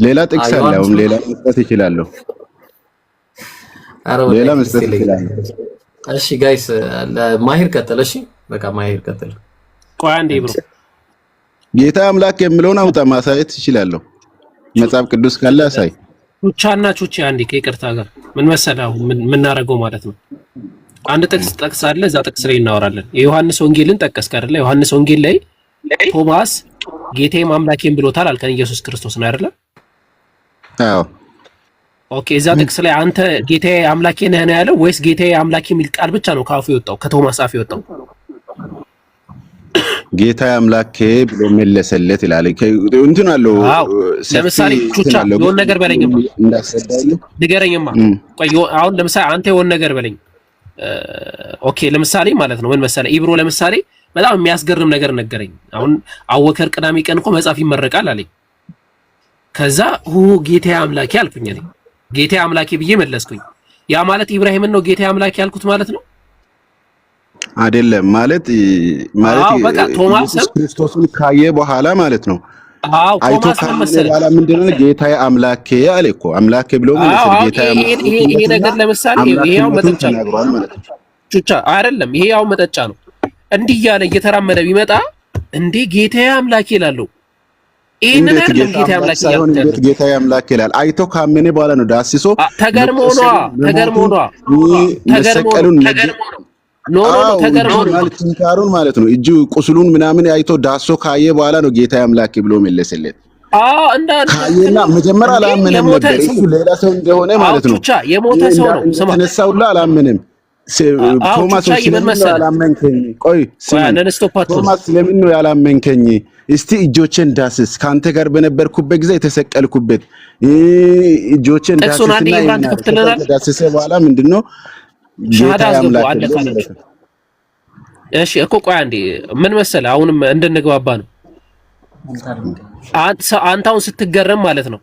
S8: ሌላ ጥቅስ አለ። አሁን ሌላ መስጠት ይችላልው። ሌላ መስጠት ይችላልው።
S1: እሺ ጋይስ ማሂር ቀጥል። እሺ በቃ ማሂር ቀጥል።
S9: ቆይ አንዴ ብሮ
S8: ጌታዬ አምላኬ የሚለውን አውጣ ማሳየት ይችላልው። መጽሐፍ ቅዱስ ካለ አሳይ።
S9: ቹቻና ቹቺ አንዴ ከይቅርታ ጋር ምን መሰለህ አሁን ምን እናደርገው ማለት ነው። አንድ ጥቅስ ጠቅሳለህ፣ እዛ ጥቅስ ላይ እናወራለን። የዮሐንስ ወንጌልን ጠቀስክ አይደለ? ዮሐንስ ወንጌል ላይ ቶማስ ጌታዬም አምላኬም ብሎታል አልከን። ኢየሱስ ክርስቶስ ነው አይደለ?
S8: አዎ።
S9: ኦኬ፣ እዛ ጥቅስ ላይ አንተ ጌታዬ አምላኬ ነህ ነው ያለው ወይስ ጌታዬ አምላኬ የሚል ቃል ብቻ ነው ካፉ የወጣው ከቶማስ አፍ የወጣው?
S8: ጌታዬ አምላኬ ብሎ መለሰለት ይላል። እንትን አለው።
S9: ለምሳሌ ቹቻ የሆነ ነገር በለኝማ
S8: እንዳሰዳይልህ
S9: ንገረኝማ። ቆይ አሁን ለምሳሌ አንተ የሆነ ነገር በለኝ። ኦኬ ለምሳሌ ማለት ነው ምን መሰለህ ኢብሮ ለምሳሌ በጣም የሚያስገርም ነገር ነገረኝ። አሁን አወከር ቅዳሜ ቀን እኮ መጽሐፍ ይመረቃል አለኝ። ከዛ ጌታዬ አምላኬ አልኩኝ እኔ ጌታዬ አምላኬ ብዬ መለስኩኝ። ያ ማለት ኢብራሂምን ነው ጌታዬ አምላኬ ያልኩት ማለት ነው
S8: አይደለም? ማለት
S9: በቃ ቶማስ
S8: ክርስቶስን ካየ በኋላ ማለት ነው። አይቶ ካየ በኋላ ምንድነው ጌታዬ አምላኬ አለ እኮ። አምላኬ ብሎ ማለት ነው ጌታዬ አምላኬ።
S9: ይሄ ነገር ለምሳሌ ይሄው መጠጫ ነው ቹቻ አይደለም? ይሄ ያው መጠጫ ነው። እንዲህ እያለ እየተራመደ ቢመጣ እንዴ ጌታዬ አምላኬ ይላል። ይሄንን አይደለም ጌታዬ አምላኬ ይላል።
S8: ጌታዬ አምላኬ ይላል። አይቶ ካመነ በኋላ ነው ዳስሶ
S9: ተገርሞ
S8: ትንካሩን ማለት ነው እጁ ቁስሉን ምናምን አይቶ ዳሶ ካየ በኋላ ነው ጌታዬ አምላኬ ብሎ መለሰለት። ካየና መጀመሪያ አላመነም ነበር እሱ ሌላ ሰው እንደሆነ ማለት ነው።
S9: የሞተ ሰው ነው
S8: ተነሳው አላመነም። ቶማስ ስለምን ነው ያላመንከኝ? ቆይ ቶማስ ስለምን ነው ያላመንከኝ? እስቲ እጆቼን ዳስስ፣ ካንተ ጋር በነበርኩበት ጊዜ የተሰቀልኩበት እጆቼን ዳስስና ዳስሰ በኋላ ምንድነው ጌታዬ አምላኬ።
S9: እሺ እኮ ቆይ አንዴ ምን መሰለህ አሁንም እንድንግባባ ነው። አንተ አሁን ስትገረም ማለት ነው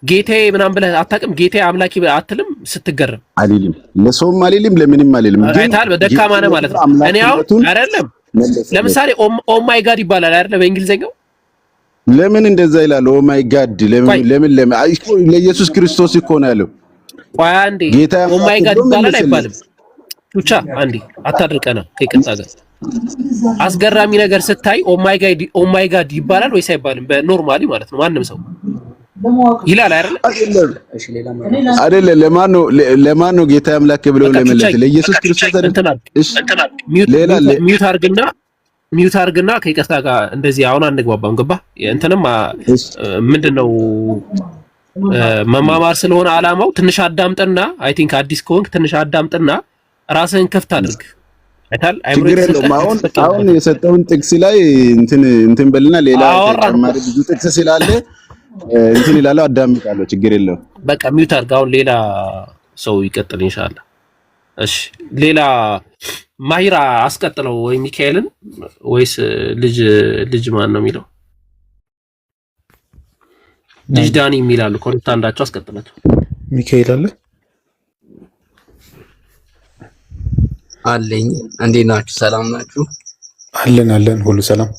S9: ጌታዬ ምናምን ብለህ አታውቅም? ጌታዬ አምላኬ አትልም ስትገረም?
S8: አልልም፣ ለሰውም አልልም፣ ለምንም አልልም።
S9: አይታል ደካማ ነህ ማለት ነው። እኔ አሁን አይደለም ለምሳሌ ኦ ማይ ጋድ ይባላል አይደለ በእንግሊዘኛው?
S8: ለምን እንደዛ ይላል? ኦ ማይ ጋድ ለምን ለኢየሱስ ክርስቶስ እኮ ነው ያለው።
S9: ቆይ አንዴ ኦ ማይ ጋድ ይባላል አይባልም? ቹቻ አንዴ አታድርቀና ከይቅርታ ጋር አስገራሚ ነገር ስታይ ኦ ማይ ጋድ ይባላል ወይስ አይባልም? በኖርማሊ ማለት ነው ማንም ሰው ይላል አይደል?
S8: አይደለም። ለማን ነው ጌታዬ አምላኬ ብሎ ለመለሰ? ለኢየሱስ ክርስቶስ አይደል? እሺ
S9: ሚውት አርግና ከይቅርታ ጋር እንደዚህ አሁን አንግባባም። ገባ እንትንም ምንድነው መማማር ስለሆነ አላማው ትንሽ አዳምጥና አይ ቲንክ አዲስ ከሆንክ ትንሽ አዳምጥና ራስህን ከፍት አድርግ። አይታል
S8: ችግር የለውም። አሁን የሰጠውን ጥቅስ ላይ እንትን በልና ሌላ ተጨማሪ ብዙ ጥቅስ ስላለ እንትን ይላል አዳምጣለሁ። ችግር የለውም።
S9: በቃ ሚውት አድርግ። አሁን ሌላ ሰው ይቀጥል ኢንሻአላህ። እሺ ሌላ ማሂራ አስቀጥለው ወይ ሚካኤልን ወይስ ልጅ ማን ነው የሚለው? ልጅ ዳኒ የሚላሉ ኮንታ አንዳቸው አስቀጥላቸው።
S12: ሚካኤል አለ
S15: አለኝ። እንዴት ናችሁ? ሰላም ናችሁ?
S12: አለን ሁሉ ሰላም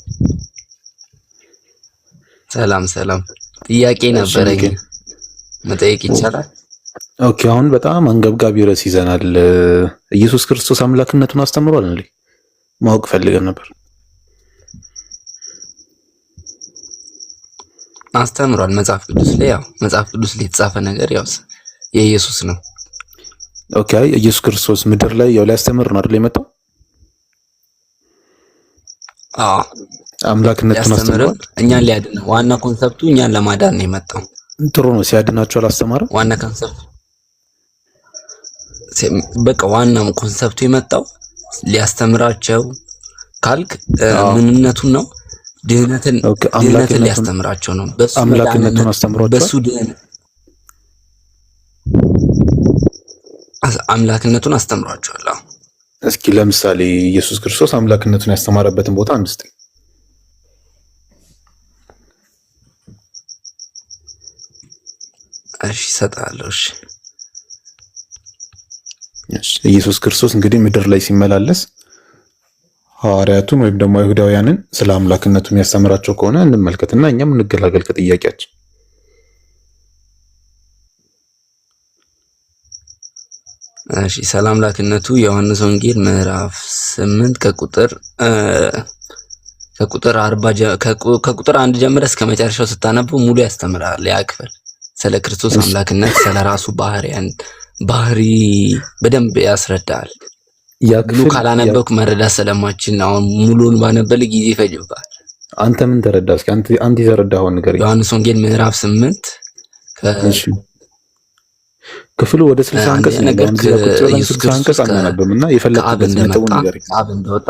S15: ሰላም። ጥያቄ ነበረኝ መጠየቅ ይቻላል?
S12: ኦኬ። አሁን በጣም አንገብጋቢ ርዕስ ይዘናል። ኢየሱስ ክርስቶስ አምላክነቱን አስተምሯል እንዴ? ማወቅ ፈልገን ነበር።
S15: አስተምሯል። መጽሐፍ ቅዱስ ላይ የተጻፈ ነገር ያው የኢየሱስ ነው።
S12: ኦኬ። ኢየሱስ ክርስቶስ ምድር ላይ ያው ሊያስተምር ነው አይደል የመጣው? አምላክነቱን አስተምሯል።
S15: እኛን ሊያድን ነው። ዋና ኮንሰፕቱ እኛን ለማዳን ነው የመጣው።
S12: ጥሩ ነው። ሲያድናቸው አላስተማረም?
S15: ዋና ኮንሰፕት በቃ ዋናው ኮንሰፕቱ የመጣው ሊያስተምራቸው ካልክ ምንነቱን ነው። ድህነትን ሊያስተምራቸው ነው። በሱ
S12: አምላክነቱን አስተምሯቸዋል።
S15: በሱ አምላክነቱን አስተምሯቸዋል።
S12: እስኪ ለምሳሌ ኢየሱስ ክርስቶስ አምላክነቱን ያስተማረበትን ቦታ አንድ እስቲ።
S15: እሺ እሰጥሃለሁ።
S12: እሺ ኢየሱስ ክርስቶስ እንግዲህ ምድር ላይ ሲመላለስ ሐዋርያቱን ወይም ደግሞ አይሁዳውያንን ስለ አምላክነቱ የሚያስተምራቸው ከሆነ እንመልከትና እኛም እንገላገል ከጥያቄያችን።
S15: እሺ ስለ አምላክነቱ የዮሐንስ ወንጌል ምዕራፍ 8 ከቁጥር 1 ጀምረ እስከ መጨረሻው ስታነቡ ሙሉ ያስተምራል። ያ ክፍል ስለ ክርስቶስ አምላክነት ስለ ራሱ ባህሪ በደንብ ያስረዳል። ሙሉ ካላነበብክ መረዳት ስለማችን አሁን ሙሉን ባነበል ጊዜ ይፈጅብሃል።
S12: አንተ ምን ተረዳህ? እስኪ አንተ የተረዳኸውን ነገር
S15: ዮሐንስ ወንጌል ምዕራፍ 8
S12: ክፍሉ ወደ 60 አንቀጽ ነው። ኢየሱስ 60 አንቀጽ አናነብምና የፈለግበት ነጥቡን ነገር
S15: አብ እንደወጣ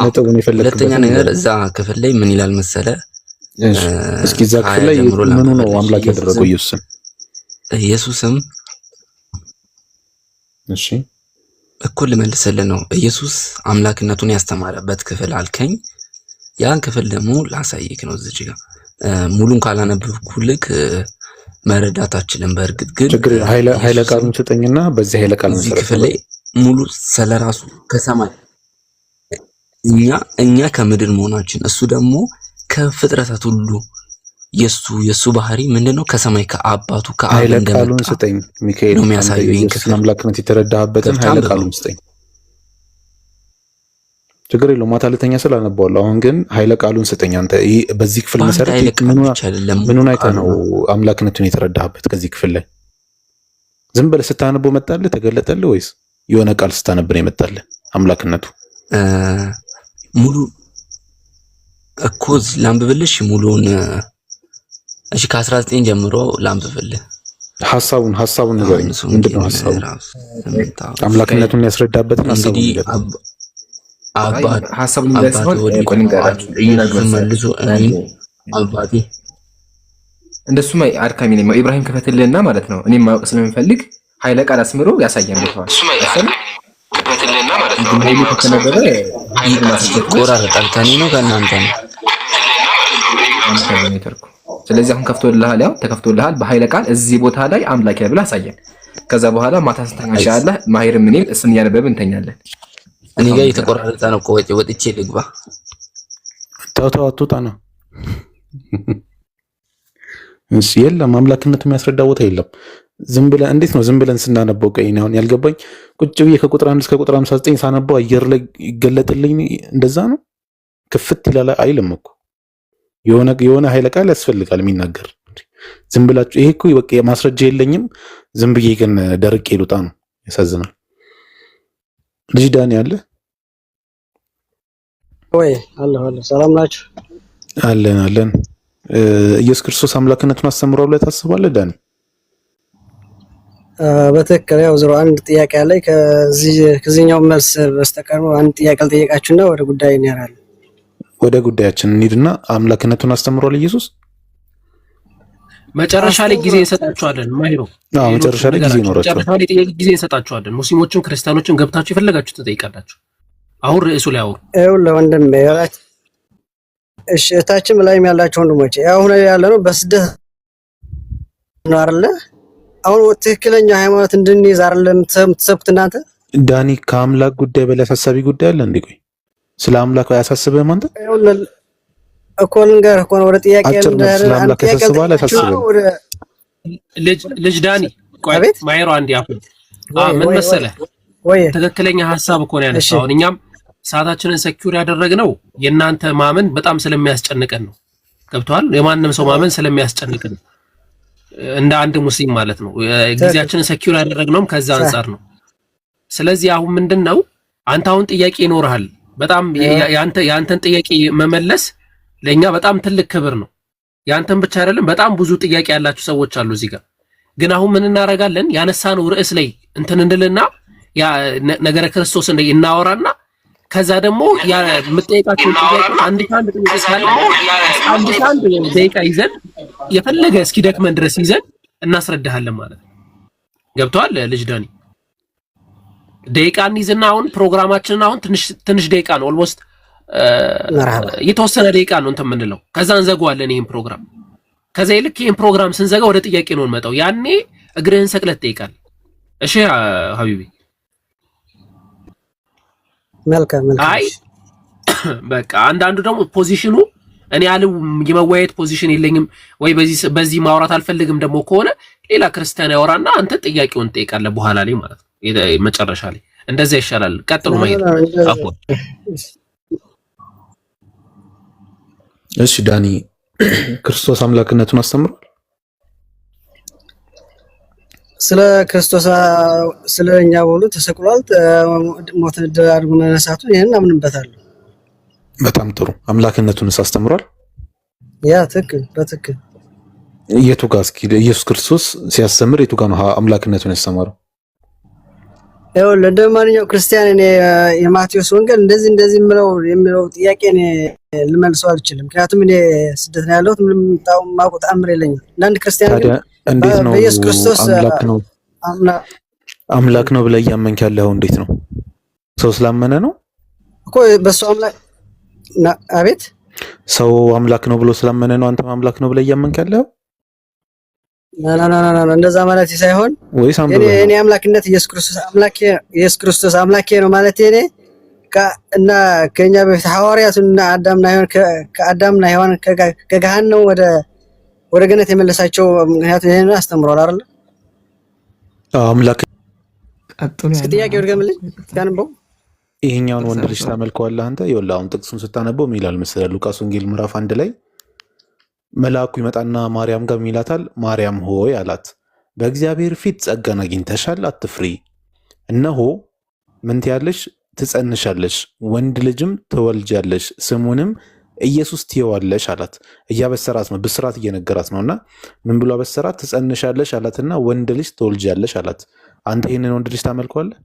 S12: ነጥቡን የፈለግበት
S15: ሁለተኛ ነገር እዛ ክፍል ላይ ምን ይላል መሰለ?
S12: እስኪ እዛ ክፍል ላይ ምኑ ነው አምላክ ያደረገው ኢየሱስም
S15: እሺ እኩል ልመልስልህ ነው። ኢየሱስ አምላክነቱን ያስተማረበት ክፍል አልከኝ። ያን ክፍል ደግሞ ላሳይክ ነው እዚህ ጋር ሙሉን ካላነበብኩልክ መረዳት አችልም። በእርግጥ ግን
S12: ኃይለ ቃሉን ስጠኝና በዚህ ኃይለ ቃል
S15: እዚህ ክፍል ላይ ሙሉ ስለራሱ ከሰማይ እኛ ከምድር መሆናችን እሱ ደግሞ ከፍጥረታት ሁሉ የሱ ባህሪ ምንድነው? ከሰማይ ከአባቱ ከአብ እንደመጣ
S12: ኃይለ ቃሉን ስጠኝ ሚካኤል
S15: ነው የሚያሳየው።
S12: ኢየሱስ አምላክነት የተረዳህበትን ኃይለ ቃሉን ስጠኝ። ችግር የለውም ማታ ልተኛ ስላነበዋለሁ። አሁን ግን ኃይለ ቃሉን ስጠኝ አንተ። በዚህ ክፍል መሰረት ምኑን አይተህ ነው አምላክነቱን የተረዳህበት? ከዚህ ክፍል ላይ ዝም ብለህ ስታነበው መጣልህ ተገለጠልህ ወይስ የሆነ ቃል ስታነብ ነው የመጣልህ አምላክነቱ?
S15: ሙሉ እኮ ላንብብልሽ ሙሉውን። እሺ ከ19 ጀምሮ ላንብብልህ።
S12: ሐሳቡን ንገረኝ። ምንድነው ሐሳቡ? አምላክነቱን ያስረዳበትን ሐሳቡን ንገረኝ።
S11: ሐሳቡን እንደሰው
S15: መልሶ አባቴ
S11: እንደሱማ አድካሚ ነው። ኢብራሂም ከፈትልህና ማለት ነው እኔም ማወቅ ስለምፈልግ ኃይለ ቃል አስምሮ ያሳያል። ልተዋል ከፈትልህና ማለት ነው እኔም ማወቅ ስለነበረ
S15: ቆራረጣል። ከኔ ነው ከእናንተ ነው።
S11: ስለዚህ አሁን ከፍቶልሃል፣ ያው ተከፍቶልሃል በኃይለ ቃል እዚህ ቦታ ላይ አምላክ ያብላ አሳየን። ከዛ በኋላ ማታ ስተኛ ኢንሻአላህ ማሂርም እኔም እሱን እያነበብን እንተኛለን።
S15: እኔ ጋር የተቆራረጠ ነው። ወጥቼ ልግባ።
S12: ተው አትውጣ ነው። እሺ የለም አምላክነቱ የሚያስረዳ ቦታ የለም። ዝም ብለን እንዴት ነው ዝም ብለን ስናነበው ቀይን አሁን ያልገባኝ ቁጭ ብዬ ከቁጥር 1 እስከ ቁጥር 59 ሳነበው አየር ላይ ይገለጥልኝ እንደዛ ነው ክፍት ይላል አይልም እኮ የሆነ ኃይለ ቃል ያስፈልጋል የሚናገር። ዝም ብላችሁ ይሄ እኮ በቃ ማስረጃ የለኝም ዝም ብዬ ግን ደርቄ ልውጣ ነው። ያሳዝናል። ልጅ ዳኒ አለ
S16: ወይ? አለ ሰላም ናችሁ?
S12: አለን። ኢየሱስ ክርስቶስ አምላክነቱን አስተምሯል ብለህ ታስባለህ ዳኒ?
S16: በትክክል ያው 01 ጥያቄ አለኝ። ከዚህኛው መልስ በስተቀር አንድ ጥያቄ ልጠይቃችሁና ወደ ጉዳይ እንሄዳለን።
S12: ወደ ጉዳያችን እንሂድና አምላክነቱን አስተምሯል ኢየሱስ?
S9: መጨረሻ ላይ ጊዜ እንሰጣችኋለን። ማሂሮ
S12: መጨረሻ ላይ ጊዜ ይኖራችኋል።
S9: መጨረሻ ላይ ጊዜ እንሰጣችኋለን። ሙስሊሞችም ክርስቲያኖችም ገብታችሁ የፈለጋችሁ ትጠይቃላችሁ። አሁን ርዕሱ ላይ አውሩ።
S16: ለወንድም ያላችሁ እሺ፣ እታችም ላይም ያላችሁ ወንድሞቼ አሁን ያለ ነው በስደት ነው አይደለ? አሁን ትክክለኛ ሃይማኖት እንድንይዝ አይደለም የምትሰብኩት እናንተ?
S12: ዳኒ ከአምላክ ጉዳይ በላይ አሳሳቢ ጉዳይ አለ እንዴ? ቆይ ስለ አምላክ አያሳስብህም አንተ?
S16: እኮ ልንገርህ እኮ ነው ወደ ጥያቄ
S12: ስለ አምላክ ያሳስብሃል አያሳስብህም?
S9: ልጅ ዳኒ ቆይ ማይሮ አንድ ያፈል ምን መሰለህ ትክክለኛ ሐሳብ እኮ ነው ያነሳው። አሁን እኛም ሰዓታችንን ሴኩር ያደረግነው የእናንተ ማመን በጣም ስለሚያስጨንቀን ነው። ገብቷል? የማንም ሰው ማመን ስለሚያስጨንቀን እንደ አንድ ሙስሊም ማለት ነው። ጊዜያችንን ሴኩር ያደረግነውም ከዛ አንፃር ነው። ስለዚህ አሁን ምንድነው አንተ አሁን ጥያቄ ይኖርሃል። በጣም ያንተን ጥያቄ መመለስ ለኛ በጣም ትልቅ ክብር ነው። ያንተን ብቻ አይደለም በጣም ብዙ ጥያቄ ያላችሁ ሰዎች አሉ እዚህ ጋር። ግን አሁን ምን እናደርጋለን? ያነሳነው ርዕስ ላይ እንትን እንድልና ያ ነገረ ክርስቶስ እንደ እናወራና ከዛ ደግሞ ያ የምትጠይቃቸው ጥያቄ አንድ ጥያቄ ካለ አንድ ደቂቃ ይዘን የፈለገ እስኪ ደክመን ድረስ ይዘን እናስረዳሃለን ማለት ነው። ገብቷል ልጅ ዳኒ? ደቂቃን ይዘና አሁን ፕሮግራማችንን አሁን ትንሽ ደቂቃ ነው ኦልሞስት የተወሰነ ደቂቃ ነው እንትን የምንለው። ከዛ እንዘጋዋለን ይሄን ፕሮግራም። ከዛ ይልክ ይሄን ፕሮግራም ስንዘጋ ወደ ጥያቄ ነው እንመጣው። ያኔ እግርህን ሰቅለት ጠይቃል። እሺ ሀቢቢ
S16: መልካም።
S9: አይ በቃ አንዳንዱ ደግሞ ፖዚሽኑ እኔ ያለው የመወያየት ፖዚሽን የለኝም ወይ በዚህ ማውራት አልፈልግም ደግሞ ከሆነ ሌላ ክርስቲያን ያወራና አንተ ጥያቄውን ጠይቃለህ በኋላ ላይ ማለት ነው። መጨረሻ ላይ እንደዛ ይሻላል። ቀጥሉ ማይር አፎ።
S12: እሺ ዳኒ ክርስቶስ አምላክነቱን አስተምሯል?
S16: ስለ ክርስቶስ ስለኛ ብሎ ተሰቅሏል። ሞትን ድል አድርጎ መነሳቱን ይሄን አምንበታለሁ።
S12: በጣም ጥሩ። አምላክነቱንስ አስተምሯል?
S16: ያ ትክክል፣ በትክክል
S12: የቱ ጋር እስኪ ኢየሱስ ክርስቶስ ሲያስተምር የቱ ጋር ነው አምላክነቱን ያስተማረው?
S16: ያው ለማንኛውም ክርስቲያን እኔ የማቴዎስ ወንጌል እንደዚህ የሚለው ጥያቄ እኔ ልመልሰው አልችልም። ምክንያቱም እኔ ስደት ነው ያለሁት፣ ምንም ማውቀው ተአምር የለኝም። ለአንድ ክርስቲያን ግን
S12: እንዴት ነው
S16: በኢየሱስ ክርስቶስ
S12: አምላክ ነው ብለህ እያመንክ ያለው? እንዴት ነው? ሰው ስላመነ ነው
S16: እኮ በሱ አምላክ አቤት፣
S12: ሰው አምላክ ነው ብሎ ስላመነ ነው አንተም አምላክ ነው ብለህ እያመንክ ያለው?
S16: ና እንደዛ ማለት ሳይሆን እኔ አምላክነት ኢየሱስ ክርስቶስ አምላኬ ነው ማለት እኔ እና ከኛ በፊት ሐዋርያቱና አዳምና ሔዋን ከገሃነም ወደ ገነት የመለሳቸው ምክንያቱም ይሄን አስተምሯል አይደል?
S12: አምላክ
S17: ቀጥሎ
S16: ጥያቄ ወርገምልኝ ታንበው
S12: ይሄኛውን ወንድ ልጅ ታመልከዋለህ አንተ? ይኸውልህ አሁን ጥቅሱን ስታነበው ምን ይላል መሰለህ? ሉቃስ ወንጌል ምዕራፍ 1 ላይ መልአኩ ይመጣና ማርያም ጋር ይላታል፣ ማርያም ሆይ አላት፣ በእግዚአብሔር ፊት ጸጋን አግኝተሻል፣ አትፍሪ። እነሆ ምን ትያለሽ? ትጸንሻለሽ፣ ወንድ ልጅም ትወልጃለሽ፣ ስሙንም ኢየሱስ ትይዋለሽ አላት። እያበሰራት ነው፣ ብስራት እየነገራት ነውና ምን ብሎ አበሰራት? ትጸንሻለሽ አላትና ወንድ ልጅ ትወልጃለሽ አላት። አንተ ይህንን ወንድ ልጅ ታመልከዋለህ?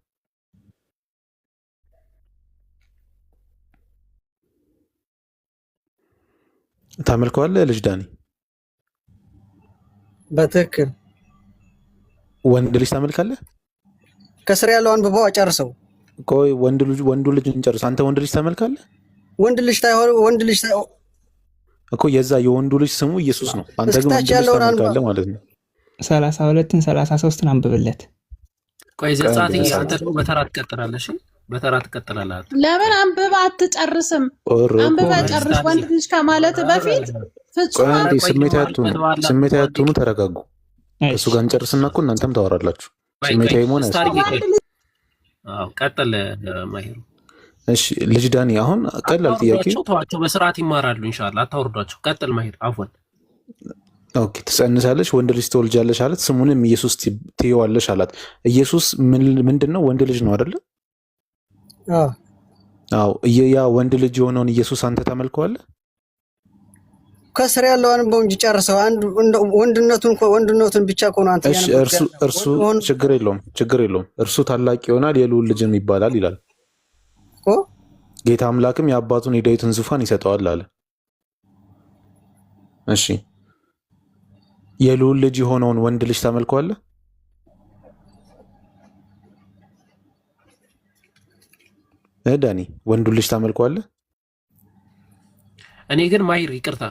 S12: ታመልከዋለህ? ልጅ ዳኒ
S16: በትክክል
S12: ወንድ ልጅ ታመልካለህ?
S16: ከስር ያለው አንብበው አጨርሰው።
S12: ቆይ ወንዱ ልጅ እንጨርስ። አንተ ወንድ ልጅ ታመልካለህ?
S16: ወንድ ልጅ
S12: እኮ የዛ የወንዱ ልጅ ስሙ ኢየሱስ ነው። አንተ ግን ወንድ ልጅ ታመልካለህ ማለት ነው።
S17: 32ን 33ን አንብብለት።
S9: ቆይ ዘጻት አንተ ደግሞ በተራ ትቀጥላለሽ። በተራ ትቀጥላለህ።
S18: ለምን አንብባ አትጨርስም? አንብባ ጨርስ። ወንድ ልጅ ከማለት በፊት ፍጹም
S12: ስሜት ያቱኑ ተረጋጉ። እሱ ጋር እንጨርስና እኮ እናንተም ታወራላችሁ። ስሜታዊ መሆን አይደለም።
S9: ቀጥል ማሂሩ።
S12: እሺ ልጅ ዳኒ አሁን ቀላል ጥያቄ
S9: ተዋቸው፣ በስርዓት ይማራሉ ኢንሻአላህ። አታወርዷቸው። ቀጥል ማሂር። አፍወን
S12: ኦኬ። ትጸንሳለች፣ ወንድ ልጅ ትወልጃለሽ አላት፣ ስሙንም ኢየሱስ ትይዋለሽ አላት። ኢየሱስ ምንድነው? ወንድ ልጅ ነው አይደለ? አዎ። ያ ወንድ ልጅ የሆነውን ኢየሱስ አንተ ታመልከዋለህ?
S16: ከስር ያለው አንበው እንጂ ጨርሰው። አንድ ወንድነቱን ብቻ እኮ ነው አንተ ያነበብከው።
S12: እርሱ ችግር የለውም። እርሱ ታላቅ ይሆናል፣ የልዑል ልጅም ይባላል ይላል እኮ። ጌታ አምላክም የአባቱን የዳዊትን ዙፋን ይሰጠዋል አለ። እሺ የልዑል ልጅ የሆነውን ወንድ ልጅ ታመልከዋለህ? ዳኒ ወንዱን ልጅ ታመልከዋለህ?
S9: እኔ ግን ማሂር ይቅርታ፣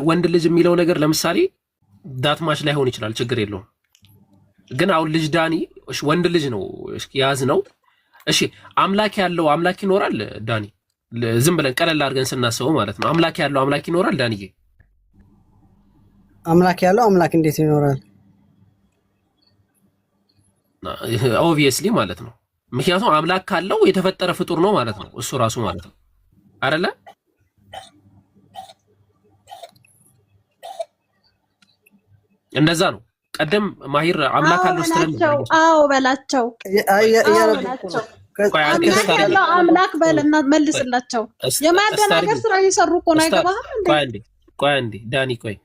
S9: ወንድ ልጅ የሚለው ነገር ለምሳሌ ዳትማች ላይሆን ይችላል፣ ችግር የለውም። ግን አሁን ልጅ ዳኒ ወንድ ልጅ ነው ያዝ ነው። እሺ አምላክ ያለው አምላክ ይኖራል ዳኒ? ዝም ብለን ቀለል አድርገን ስናስበው ማለት ነው። አምላክ ያለው አምላክ ይኖራል ዳኒዬ?
S16: አምላክ ያለው አምላክ እንዴት ይኖራል?
S9: ኦብቪየስሊ ማለት ነው። ምክንያቱም አምላክ ካለው የተፈጠረ ፍጡር ነው ማለት ነው እሱ ራሱ ማለት ነው አይደለ? እንደዛ ነው። ቀደም ማሂር አምላክ አለው ስትል
S18: አዎ በላቸው አምላክ በለና መልስላቸው። የማደናገር ስራ እየሰሩ እኮ ነው። አይገባህም እንዴ?
S9: ቆይ አንዴ ዳኒ ቆይ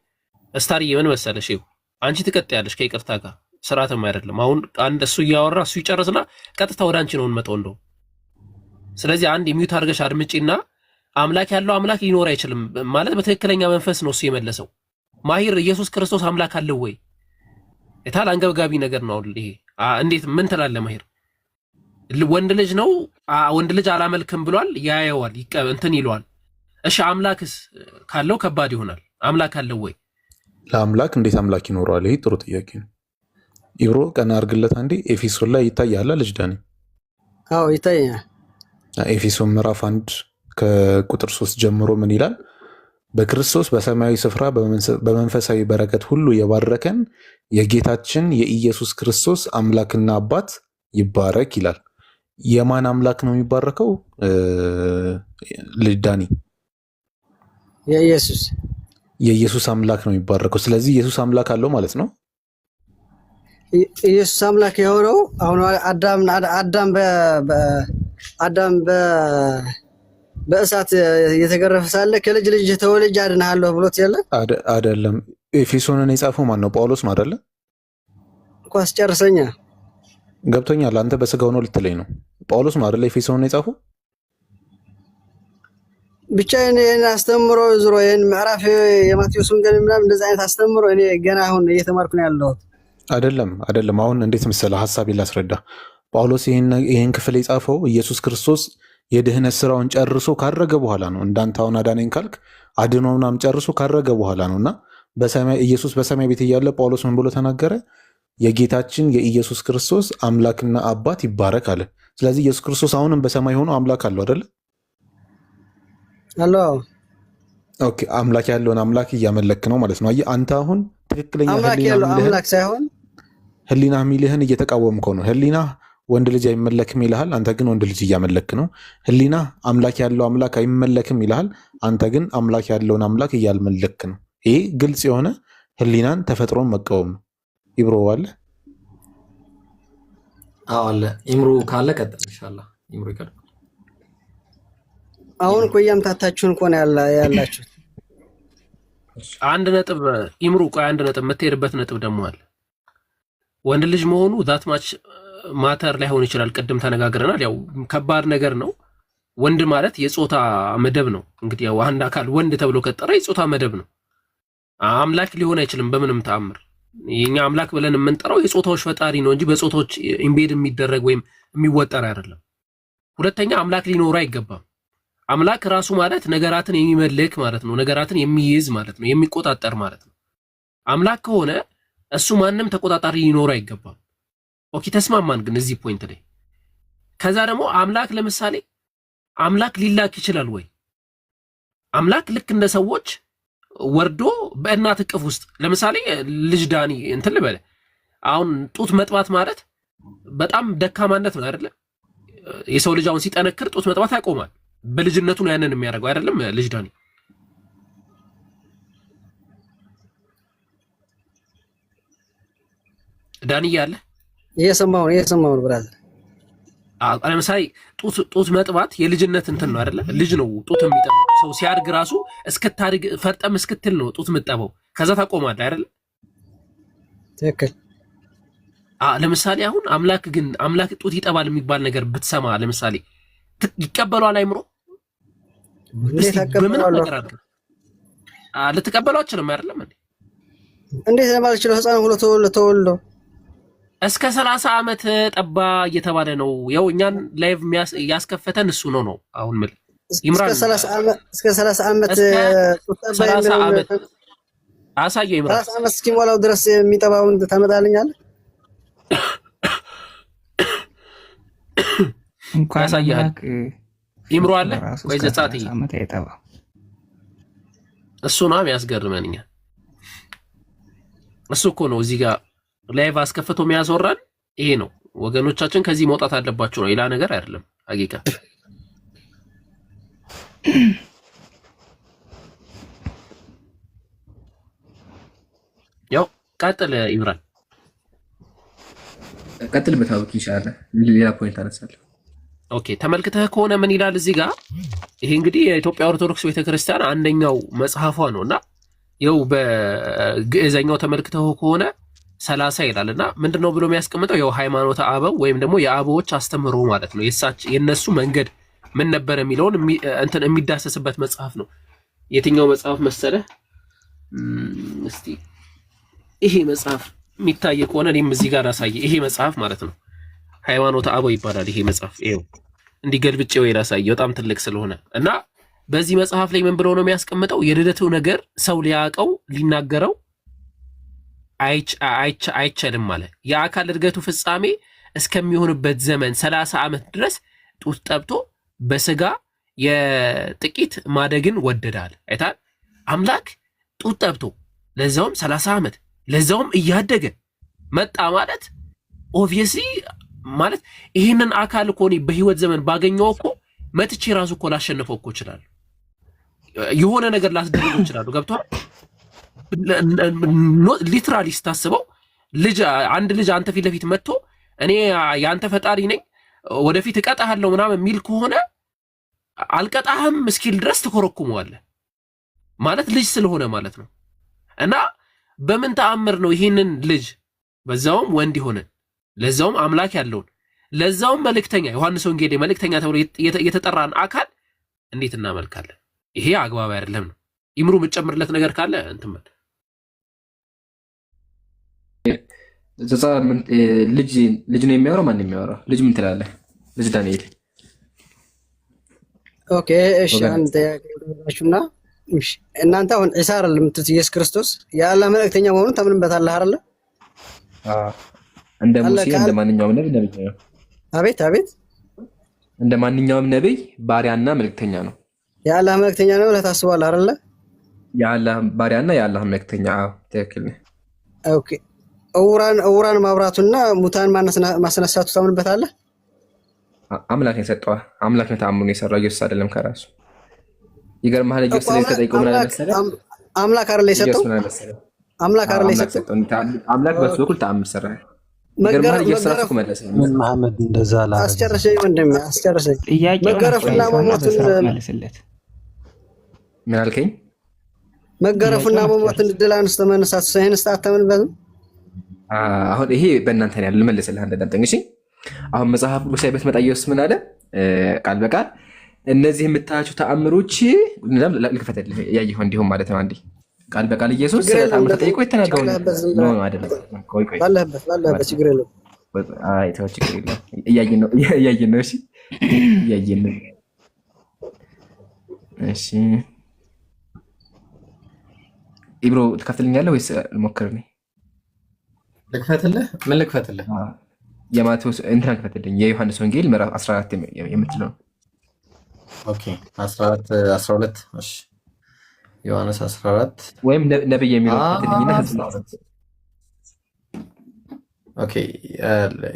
S9: እስታሪዬ ምን መሰለሽ፣ ይኸው አንቺ ትቀጥያለሽ ከይቅርታ ጋር ስርዓትም አይደለም። አሁን አንድ እሱ እያወራ እሱ ይጨርስና ቀጥታ ወደ አንቺ ነው እንመጣው እንደው። ስለዚህ አንድ የሚዩት አድርገሽ አድምጪና አምላክ ያለው አምላክ ሊኖር አይችልም ማለት በትክክለኛ መንፈስ ነው እሱ የመለሰው። ማሂር ኢየሱስ ክርስቶስ አምላክ አለው ወይ? የታል አንገብጋቢ ነገር ነው ይሄ። እንዴት ምን ትላለህ ማሂር? ወንድ ልጅ ነው ወንድ ልጅ አላመልክም ብሏል፣ ያየዋል፣ እንትን ይለዋል። እሺ አምላክስ ካለው ከባድ ይሆናል። አምላክ አለው ወይ?
S12: ለአምላክ እንዴት አምላክ ይኖረዋል? ይሄ ጥሩ ጥያቄ ነው። ኢብሮ ቀና አድርግለት አንዴ። ኤፌሶን ላይ ይታያል ልጅ ዳኒ?
S16: አዎ ይታያል።
S12: ኤፌሶን ምዕራፍ 1 ከቁጥር 3 ጀምሮ ምን ይላል? በክርስቶስ በሰማያዊ ስፍራ በመንፈሳዊ በረከት ሁሉ የባረከን የጌታችን የኢየሱስ ክርስቶስ አምላክና አባት ይባረክ ይላል። የማን አምላክ ነው የሚባረከው ልጅ ዳኒ?
S16: የኢየሱስ።
S12: የኢየሱስ አምላክ ነው የሚባረከው። ስለዚህ ኢየሱስ አምላክ አለው ማለት ነው።
S16: ኢየሱስ አምላክ የሆነው አሁን አዳም በእሳት የተገረፈ ሳለ ከልጅ ልጅ ተወልጄ አድንሃለሁ ብሎት ያለ
S12: አይደለም። ኤፌሶንን የጻፈው ማን ነው? ጳውሎስ ነው አይደለ?
S16: እኮ አስጨርሰኛ።
S12: ገብቶኛል። አንተ በስጋው ነው ልትለኝ ነው። ጳውሎስ ነው አይደለ ኤፌሶንን የጻፈው?
S16: ብቻ እኔ አስተምሮ ዝሮ ምዕራፍ የማቴዎስ ወንጌል ምናምን እንደዛ አይነት አስተምሮ እኔ ገና አሁን እየተማርኩ ነው ያለሁት። አይደለም። አሁን እንዴት መሰለህ ሐሳቤን ላስረዳ። ጳውሎስ ይሄን ክፍል የጻፈው ኢየሱስ ክርስቶስ የድህነት ስራውን ጨርሶ ካረገ በኋላ ነው። እንዳንተ አሁን አዳነኝ ካልክ አድኖናም ጨርሶ ካረገ በኋላ ነውና በሰማይ ኢየሱስ በሰማይ ቤት እያለ ጳውሎስ ምን ብሎ ተናገረ? የጌታችን የኢየሱስ ክርስቶስ አምላክና አባት ይባረክ አለ። ስለዚህ ኢየሱስ ክርስቶስ አሁንም በሰማይ ሆኖ አምላክ አለው አይደለ? አሎ
S12: ኦኬ። አምላክ ያለውን አምላክ እያመለክ ነው ማለት ነው። አየህ አንተ አሁን ትክክለኛ
S16: አምላክ ሳይሆን
S12: ህሊና ሚልህን እየተቃወምከው ነው። ህሊና ወንድ ልጅ አይመለክም ይልሃል፣ አንተ ግን ወንድ ልጅ እያመለክ ነው። ህሊና አምላክ ያለው አምላክ አይመለክም ይልሃል፣ አንተ ግን አምላክ ያለውን አምላክ እያመለክ ነው። ይሄ ግልጽ የሆነ ህሊናን ተፈጥሮን መቃወም ነው። ኢብሮ አለ?
S1: አዎ አለ። ኢምሩ ካለ ቀጥል ኢንሻአላህ። ኢምሩ ይቀር።
S16: አሁን እኮ እያምታታችሁን እኮ ነው ያላችሁት።
S9: አንድ ነጥብ ኢምሩ፣ ቆይ አንድ ነጥብ የምትሄድበት ነጥብ ደግሞ አለ። ወንድ ልጅ መሆኑ ዛት ማች ማተር ላይሆን ይችላል። ቅድም ተነጋግረናል። ያው ከባድ ነገር ነው። ወንድ ማለት የጾታ መደብ ነው። እንግዲህ ያው አንድ አካል ወንድ ተብሎ ከጠራ የጾታ መደብ ነው። አምላክ ሊሆን አይችልም በምንም ተአምር። የኛ አምላክ ብለን የምንጠራው የጾታዎች ፈጣሪ ነው እንጂ በጾታዎች ኢምቤድ የሚደረግ ወይም የሚወጠር አይደለም። ሁለተኛ አምላክ ሊኖር አይገባም። አምላክ ራሱ ማለት ነገራትን የሚመልክ ማለት ነው። ነገራትን የሚይዝ ማለት ነው። የሚቆጣጠር ማለት ነው። አምላክ ከሆነ እሱ ማንም ተቆጣጣሪ ሊኖር አይገባም። ኦኬ ተስማማን። ግን እዚህ ፖይንት ላይ ከዛ ደግሞ አምላክ ለምሳሌ አምላክ ሊላክ ይችላል ወይ? አምላክ ልክ እንደ ሰዎች ወርዶ በእናት እቅፍ ውስጥ ለምሳሌ ልጅ ዳኒ እንትን ልበለ አሁን ጡት መጥባት ማለት በጣም ደካማነት ነው አይደለ? የሰው ልጅ አሁን ሲጠነክር ጡት መጥባት ያቆማል። በልጅነቱ ነው ያንን የሚያደርገው አይደለም? ልጅ ዳኒ ያለ
S16: እየሰማሁ ነው ብራዘር።
S9: ለምሳሌ ጡት መጥባት የልጅነት እንትን ነው አይደለ? ልጅ ነው ጡት የሚጠባው። ሰው ሲያድግ ራሱ እስክታድግ ፈርጠም እስክትል ነው ጡት የምትጠባው። ከዛ ታቆማለህ አይደለ?
S16: ትክክል።
S9: ለምሳሌ አሁን አምላክ ጡት ይጠባል የሚባል ነገር ብትሰማ ለምሳሌ ይቀበሏል አይምሮ? በምን ነገር አድርገህ ልትቀበለው አትችልም አይደለም እንዴ?
S16: እንዴት ለማለት ይችላል? ህፃን ሁሉ ተወልዶ
S9: እስከ 30 ዓመት ጠባ እየተባለ ነው። ያው እኛን ላይቭ ያስከፈተን እሱ ነው። አሁን ምን ይምራል?
S16: እስከ 30 ዓመት
S9: አሳየው። ይምራል
S16: 30 ዓመት እስኪሞላው ድረስ የሚጠባውን ታመጣልኛለህ?
S17: እንኳን
S9: ያሳያል። ይምሩ አለ ወይ ዘጻት እሱ ነው የሚያስገርመን። እኛ እሱ እኮ ነው እዚህ ጋር ላይቭ አስከፍቶ የሚያስወራን ይሄ ነው። ወገኖቻችን ከዚህ መውጣት አለባቸው ነው፣ ሌላ ነገር አይደለም። ሀቂቃ ያው ቀጥል ይምራል፣
S11: ቀጥል በታውቂ ይሻላል። ሌላ ፖይንት አነሳለሁ።
S9: ኦኬ ተመልክተህ ከሆነ ምን ይላል እዚህ ጋር? ይሄ እንግዲህ የኢትዮጵያ ኦርቶዶክስ ቤተክርስቲያን አንደኛው መጽሐፏ ነውና ይኸው በግዕዘኛው ተመልክተው ከሆነ 30 ይላልና ምንድነው ብሎ የሚያስቀምጠው? ያው ሃይማኖተ አበው ወይም ደግሞ የአበዎች አስተምህሮ ማለት ነው። የነሱ መንገድ ምን ነበር የሚለውን እንትን የሚዳሰስበት መጽሐፍ ነው። የትኛው መጽሐፍ መሰለህ? እስቲ ይሄ መጽሐፍ የሚታይ ከሆነ እኔም እዚህ ጋር አሳየ። ይሄ መጽሐፍ ማለት ነው ሃይማኖተ አበው ይባላል። ይሄ መጽሐፍ ይኸው እንዲገልብጬው ላሳየ በጣም ትልቅ ስለሆነ እና በዚህ መጽሐፍ ላይ ምን ብሎ ነው የሚያስቀምጠው? የልደቱ ነገር ሰው ሊያውቀው ሊናገረው አይቻልም ማለት የአካል እድገቱ ፍጻሜ እስከሚሆንበት ዘመን 30 ዓመት ድረስ ጡት ጠብቶ በስጋ የጥቂት ማደግን ወደዳል። አይታል አምላክ ጡት ጠብቶ ለዛውም 30 ዓመት ለዛውም እያደገ መጣ ማለት ኦብቪየስሊ ማለት ይሄንን አካል እኮ እኔ በህይወት ዘመን ባገኘው እኮ መጥቼ ራሱ እኮ ላሸነፈው እኮ ይችላል። የሆነ ነገር ላስደርገው ይችላል። ገብቷል? ሊትራሊ ስታስበው አንድ ልጅ አንተ ፊት ለፊት መጥቶ እኔ ያንተ ፈጣሪ ነኝ ወደፊት እቀጣሃለሁ ምናምን የሚል ከሆነ አልቀጣህም እስኪል ድረስ ትኮረኩመዋለህ ማለት ልጅ ስለሆነ ማለት ነው። እና በምን ተአምር ነው ይሄንን ልጅ በዛውም ወንድ ይሆነ ለዛውም አምላክ ያለውን ለዛውም መልእክተኛ ዮሐንስ ወንጌል መልእክተኛ ተብሎ የተጠራን አካል እንዴት እናመልካለን? ይሄ አግባብ አይደለም ነው። ይምሩ የምትጨምርለት ነገር ካለ እንትን ማለት
S11: ልጅ ነው የሚያወራው? ማን ነው የሚያወራው? ልጅ ምን ትላለህ? ልጅ ዳንኤል።
S16: ኦኬ እሺ፣ አንተ ያቀርባችሁና እሺ፣ እናንተ አሁን ዒሳ አይደል የምትሉት ኢየሱስ ክርስቶስ የአላህ መልእክተኛ መሆኑን ታምንበታለህ አይደል?
S11: እንደ ሙሴ እንደ ማንኛውም ነብይ ነው።
S16: አቤት አቤት፣
S11: እንደ ማንኛውም ነብይ ባሪያና መልእክተኛ ነው።
S16: የአላህ መልእክተኛ ነው ብለህ ታስባለህ አይደል? የአላህ
S11: ባሪያና የአላህ መልእክተኛ። አዎ ትክክል ነህ።
S16: ኦኬ፣ እውራን ማብራቱና ሙታን ማስነሳቱ ታምንበታለህ?
S11: አምላክ የሰጠው አምላክ ነው ተአምሩን የሰራው ኢየሱስ አይደለም ከራሱ። ይገርምሃል፣ ኢየሱስ ስለዚህ ተጠይቀው ምን አለ መሰለህ?
S16: አምላክ አይደል የሰጠው? አምላክ አይደል የሰጠው?
S11: አምላክ በሱ በኩል ተአምር ሰራ። ይገርምሃል፣ ኢየሱስ ራሱ መለሰ።
S12: ምን መሐመድ እንደዛ አለ?
S16: አስጨርሰኝ ወንድሜ አስጨርሰኝ። መገረፍና መሞትን
S17: መልስለት።
S11: ምን አልከኝ?
S16: መገረፍና መሞትን ድል አንስቶ መነሳት ሳይንስ አታምንበትም?
S11: አሁን ይሄ በእናንተ ነው ያለው። ልመልስልህ አንተ ዳንጠኝ። እሺ አሁን መጽሐፍ ቅዱስ ላይ በትመጣ ኢየሱስ ምን አለ? ቃል በቃል እነዚህ የምታያቸው ተአምሮች ልክፈትልህ ያየኸው እንዲሁም ማለት ነው። አንዴ ቃል በቃል ኢየሱስ ስለ ተአምር ተጠይቆ የተናገረው ነው አይደለም? ቆይ
S16: ባለህበት ችግር የለውም።
S11: አይ ተው ችግር የለውም። እያየን ነው። እሺ እያየን ነው። እሺ ኢብሮ ትከፍትልኛለህ ወይስ ልሞክር እኔ?
S1: ልክፈትልህ? ምን ልክፈትልህ?
S11: የማቴዎስ እንትን ክፈትልኝ። የዮሐንስ ወንጌል ምዕራፍ 14 የምትለው።
S1: ኦኬ 14 12። እሺ ዮሐንስ 14
S11: ወይም ነብይ የሚለው ክፈትልኝና
S1: ኦኬ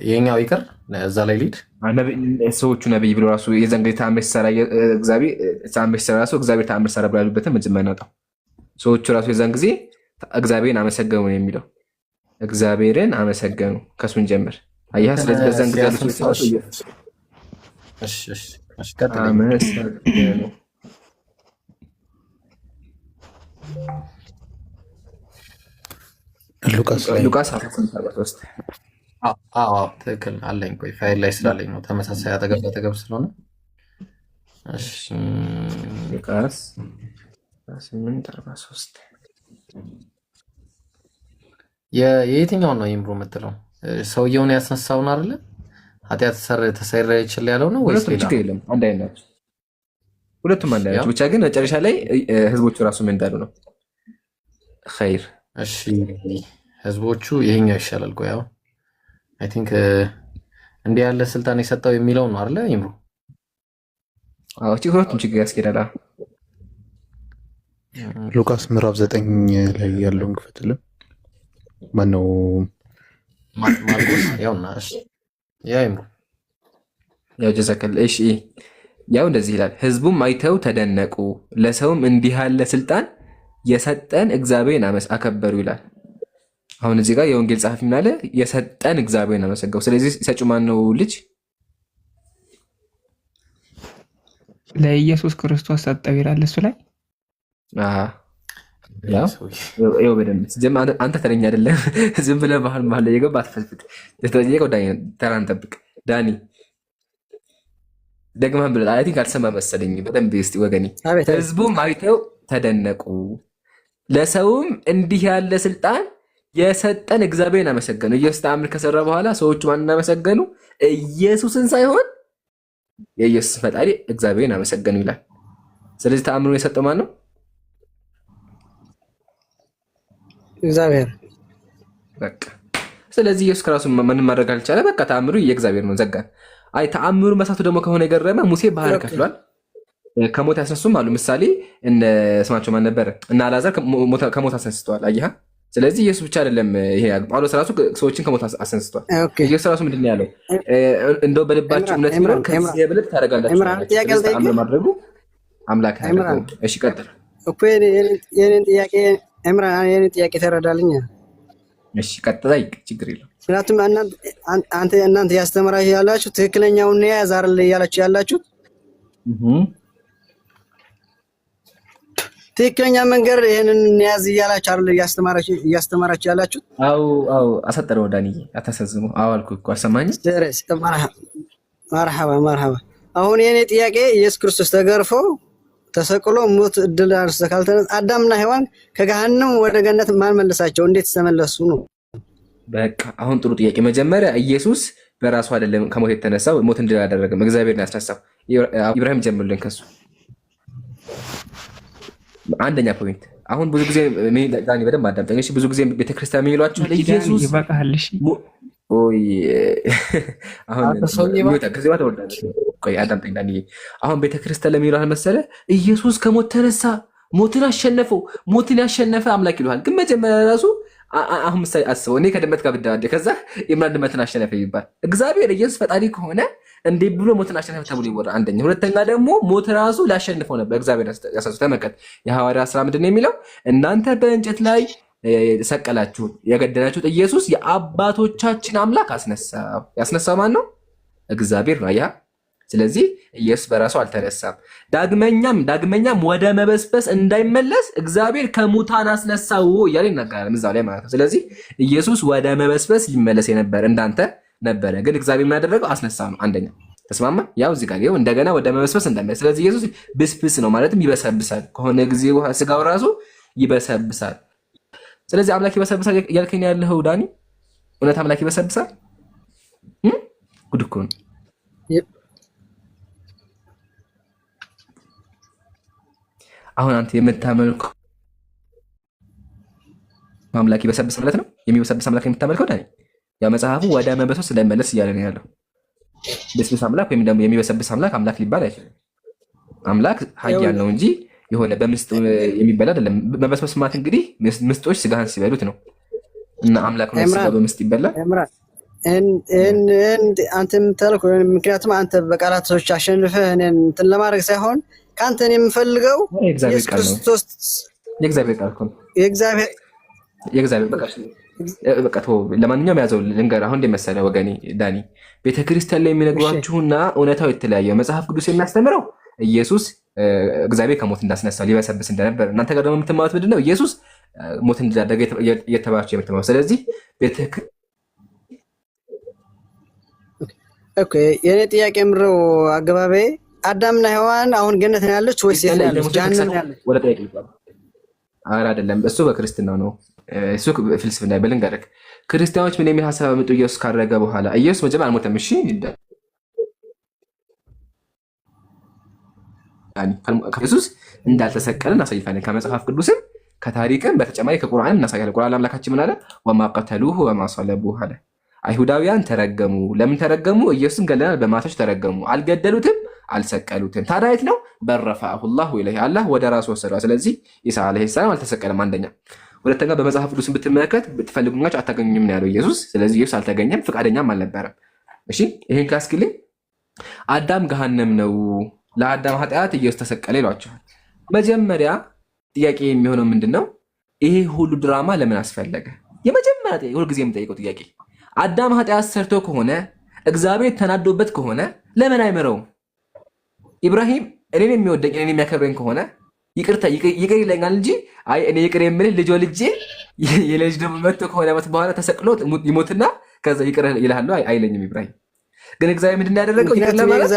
S1: የኛው ይቅር እዛ ላይ ሊድ
S11: ሰዎቹ ነብይ ብሎ ራሱ የዛን ጊዜ ተአምር ሲሰራ እግዚአብሔር ተአምር ሰራ ብሎ ያሉበትን መጀመሪያ እናውጣው። ሰዎቹ ራሱ የዛን ጊዜ እግዚአብሔርን አመሰገኑ ነው የሚለው። እግዚአብሔርን አመሰገኑ ከሱን ጀምር አያ። ስለዚህ በዛን ጊዜ ያሉት ሰዎች
S1: እሺ ቀጥል።
S11: አመሰገኑ ሉቃስ 13
S1: አዎ ትክክል አለኝ። ቆይ ፋይል ላይ ስላለኝ ነው ተመሳሳይ አጠገብ ስለሆነ። እሺ
S11: ሉቃስ 8:43
S1: የየትኛውን ነው ይምሩ የምትለው? ሰውየውን ያስነሳውን አይደለ? ኃጢአት ተሰራ ይችል ያለው ነው ወይስ ሌላ?
S11: ችግር የለም አንድ አይነት ናቸው። ሁለቱም አንድ አይነት ብቻ ግን መጨረሻ ላይ ህዝቦቹ ራሱ ምን እንዳሉ ነው። ኸይር
S1: እሺ ህዝቦቹ ይሄኛው ይሻላል። ቆይ ያው አይ ቲንክ እንዲህ ያለ ስልጣን የሰጠው የሚለው ነው አይደለ ይምሩ?
S11: አዎ ሁለቱም ችግር ያስኬዳል።
S12: ሉቃስ ምዕራፍ 9 ላይ ያለውን ክፈትልን። ማነው
S1: ማርቆስ? ያውና እሺ ይምሩ
S11: ያው ጀዛከል። እሺ ያው እንደዚህ ይላል፣ ህዝቡም አይተው ተደነቁ፣ ለሰውም እንዲህ ያለ ስልጣን የሰጠን እግዚአብሔርን አከበሩ ይላል። አሁን እዚህ ጋር የወንጌል ጸሐፊ ምን አለ? የሰጠን እግዚአብሔርን አመሰገው። ስለዚህ ሰጪው ማን ነው? ልጅ
S17: ለኢየሱስ ክርስቶስ ሰጠው ይላል እሱ ላይ።
S11: ያው በደንብ አንተ ተረኛ አይደለም። ዝም ብለህ ባህል መሀል ላይ የገባ አትፈልፍት። ተጠየቀው ዳኒ ተራን ጠብቅ። ዳኒ ደግመህ ብለህ አይ ቲንክ አልሰማ መሰለኝ። በደንብ እስቲ ወገኔ። ህዝቡም አይተው ተደነቁ፣ ለሰውም እንዲህ ያለ ስልጣን የሰጠን እግዚአብሔርን አመሰገኑ። ኢየሱስ ተአምር ከሰራ በኋላ ሰዎቹ ማንን አመሰገኑ? ኢየሱስን ሳይሆን የኢየሱስ ፈጣሪ እግዚአብሔርን አመሰገኑ ይላል። ስለዚህ ተአምሩን የሰጠው ማን ነው?
S16: እግዚአብሔር።
S11: በቃ ስለዚህ ኢየሱስ ከራሱ ምንም ማድረግ አልቻለ። በቃ ተአምሩ የእግዚአብሔር ነው፣ ዘጋን። አይ ተአምሩ መሳቱ ደግሞ ከሆነ የገረመ ሙሴ ባህር ከፍሏል። ከሞት ያስነሱም አሉ። ምሳሌ እነ ስማቸው ማን ነበረ? እና አልዓዛር ከሞት አስነስተዋል። አየህ። ስለዚህ ኢየሱስ ብቻ አይደለም። ይሄ ጳውሎስ ራሱ ሰዎችን ከሞት አስነስተዋል። ኢየሱስ ራሱ ምንድን ነው ያለው? እንደው በልባችሁ እምነት ቢኖር ከዚህ የበለጠ ታደርጋላችሁ። ማድረጉ አምላክ ያደረገው። እሺ ቀጥል
S16: እኮ የኔን ጥያቄ ኤምራን የኔ ጥያቄ ተረዳልኝ።
S11: እሺ ቀጥታይ ችግር የለም።
S16: ምክንያቱም እናንተ ያስተምራችሁ ያላችሁ ትክክለኛውን ያዝ አይደል እያላችሁ ያላችሁት ትክክለኛ መንገድ ይሄንን ያዝ እያላችሁ አይደል እያስተማራችሁ ያላችሁት?
S11: አው አሰጠረው ዳኒ አታሳዝሙ። አው አልኩ እኮ አሰማኝ።
S16: ደረስ መርሐባ። አሁን የኔ ጥያቄ ኢየሱስ ክርስቶስ ተገርፎ ተሰቅሎ ሞት እድል አስተካልተነ አዳምና ሔዋን ከገሃነም ወደ ገነት ማን መለሳቸው? እንዴት ተመለሱ ነው?
S11: በቃ አሁን ጥሩ ጥያቄ። መጀመሪያ ኢየሱስ በራሱ አይደለም ከሞት የተነሳው፣ ሞት እንድል አደረገም እግዚአብሔር ነው ያስነሳው። ኢብራሂም ጀምሩልን ከሱ አንደኛ ፖይንት። አሁን ብዙ ጊዜ ዳኒ በደንብ አዳምጠኝ እሺ። ብዙ ጊዜ ቤተክርስቲያን የሚሏቸው ኢየሱስ
S17: ይበቃል። እሺ
S11: ኦይ አሁን ከዚህ ባታ ወርዳ ቆይ አዳምጠኝ ዳኒ። አሁን ቤተክርስቲያን ለሚሏል መሰለ ኢየሱስ ከሞት ተነሳ፣ ሞትን አሸነፈው፣ ሞትን ያሸነፈ አምላክ ይሉሃል። ግን መጀመሪያ ራሱ አሁን ምሳሌ አስበው፣ እኔ ከድመት ጋር ብደዋደ ከዛ ኢምራን ድመትን አሸነፈ ይባል። እግዚአብሔር ኢየሱስ ፈጣሪ ከሆነ እንዴ ብሎ ሞትን አሸነፈ ተብሎ ይወራ። አንደኛ። ሁለተኛ ደግሞ ሞት ራሱ ላሸንፈው ነበር እግዚአብሔር ያሳሰው። ተመከት የሐዋርያት ሥራ ምንድን ነው የሚለው? እናንተ በእንጨት ላይ ሰቀላችሁት የገደላችሁት ኢየሱስ የአባቶቻችን አምላክ አስነሳው። ያስነሳው ማን ነው? እግዚአብሔር ነው። ያ ስለዚህ ኢየሱስ በራሱ አልተነሳም። ዳግመኛም ወደ መበስበስ እንዳይመለስ እግዚአብሔር ከሙታን አስነሳው እያለ ይናገራል እዛው ላይ ማለት ነው። ስለዚህ ኢየሱስ ወደ መበስበስ ሊመለስ የነበረ እንዳንተ ነበረ፣ ግን እግዚአብሔር ምን ያደረገው? አስነሳ ነው። አንደኛ ተስማማ። ያው እዚህ ጋር እንደገና ወደ መበስበስ እንዳይመለስ። ስለዚህ ኢየሱስ ብስብስ ነው ማለትም ይበሰብሳል። ከሆነ ጊዜ ስጋው ራሱ ይበሰብሳል። ስለዚህ አምላክ ይበሰብሳል እያልከኝ ያለኸው ዳኒ፣ እውነት አምላክ ይበሰብሳል? ጉድ እኮ ነው። አሁን አንተ የምታመልከው አምላክ ይበሰብስ ማለት ነው? የሚበሰብስ አምላክ የምታመልከው ዳኒ? ያ መጽሐፉ ወደ መበስበስ እንዳይመለስ እያለ ነው ያለው። በስብስ አምላክ ወይም ደግሞ የሚበሰብስ አምላክ ሊባል አይችልም። አምላክ ኃያል ነው እንጂ የሆነ በምስጥ የሚበላ አይደለም። መበስበስ ማለት እንግዲህ ምስጦች ስጋህን ሲበሉት ነው። እና አምላክ ነው ስጋ በምስጥ ይበላል።
S16: አንተ የምታልኩ ምክንያቱም አንተ በቃላቶች አሸንፈህ እኔን እንትን ለማድረግ ሳይሆን ከአንተ እኔ የምፈልገው ኢየሱስ ክርስቶስ
S11: የእግዚአብሔር ቃል ነው። የእግዚአብሔር በቃ ተው። ለማንኛውም ያዘው ልንገር። አሁን እንደመሰለ ወገኔ ዳኒ፣ ቤተክርስቲያን ላይ የሚነግሯችሁና እውነታው የተለያየ። መጽሐፍ ቅዱስ የሚያስተምረው ኢየሱስ እግዚአብሔር ከሞት እንዳስነሳው ሊበሰብስ እንደነበር፣ እናንተ ጋር ደግሞ የምትማሩት ምንድን ነው? ኢየሱስ ሞት እንዳደረገ እየተባላችሁ የምትማሩት። ስለዚህ
S16: ኦኬ፣ የኔ ጥያቄ ምረው አገባቤ አዳምና ሔዋን አሁን ገነት ነው ያለች ወይስ የት ነው ያለች? ጀሃነም ነው ያለች?
S11: ወደ ጥያቄ ይባላል። አረ አይደለም፣ እሱ በክርስትናው ነው። እሱ ፍልስፍና ይበልን ጋር ክርስቲያኖች ምን የሚል ሐሳብ አመጡ? ኢየሱስ ካረገ በኋላ ኢየሱስ መጀመሪያ አልሞተም። እሺ ኢየሱስ እንዳልተሰቀለ እናሳይፋለን ከመጽሐፍ ቅዱስም ከታሪክም በተጨማሪ ከቁርአንም እናሳያለን። ቁርአን አምላካችን ምን አለ? ወማ ቀተሉሁ ወማ ሰለቡሁ አለ። አይሁዳውያን ተረገሙ። ለምን ተረገሙ? ኢየሱስን ገለናል በማቶች ተረገሙ። አልገደሉትም፣ አልሰቀሉትም። ታዲያ የት ነው? በረፈዐሁ ላሁ ኢለይሂ አላህ ወደ ራሱ ወሰደው። ስለዚህ ኢሳ አለይሂ ሰላም አልተሰቀለም። አንደኛ። ሁለተኛ በመጽሐፍ ቅዱስን ብትመለከት ብትፈልጉኛቸው አታገኙም ነው ያለው ኢየሱስ። ስለዚህ ኢየሱስ አልተገኘም፣ ፍቃደኛም አልነበረም። እሺ ይሄን ካስክልኝ አዳም ገሃነም ነው፣ ለአዳም ኃጢአት ኢየሱስ ተሰቀለ ይሏቸዋል። መጀመሪያ ጥያቄ የሚሆነው ምንድነው? ይሄ ሁሉ ድራማ ለምን አስፈለገ? የመጀመሪያ ጥያቄ፣ ሁልጊዜ የምጠይቀው ጥያቄ አዳም ኃጢአት ሰርቶ ከሆነ እግዚአብሔር ተናዶበት ከሆነ ለምን አይምረውም? ኢብራሂም እኔን የሚወደኝ እኔን የሚያከብረኝ ከሆነ ይቅር ይለኛል እንጂ አይ እኔ ይቅር የምልህ ልጅ ወልጄ የልጅ ደግሞ መጥቶ ከሆነ ዓመት በኋላ ተሰቅሎ ይሞትና ከዛ ይቅር ይልሃለሁ አይለኝም ኢብራሂም። ግን እግዚአብሔር ምንድን ነው ያደረገው? ይቅር ለማለት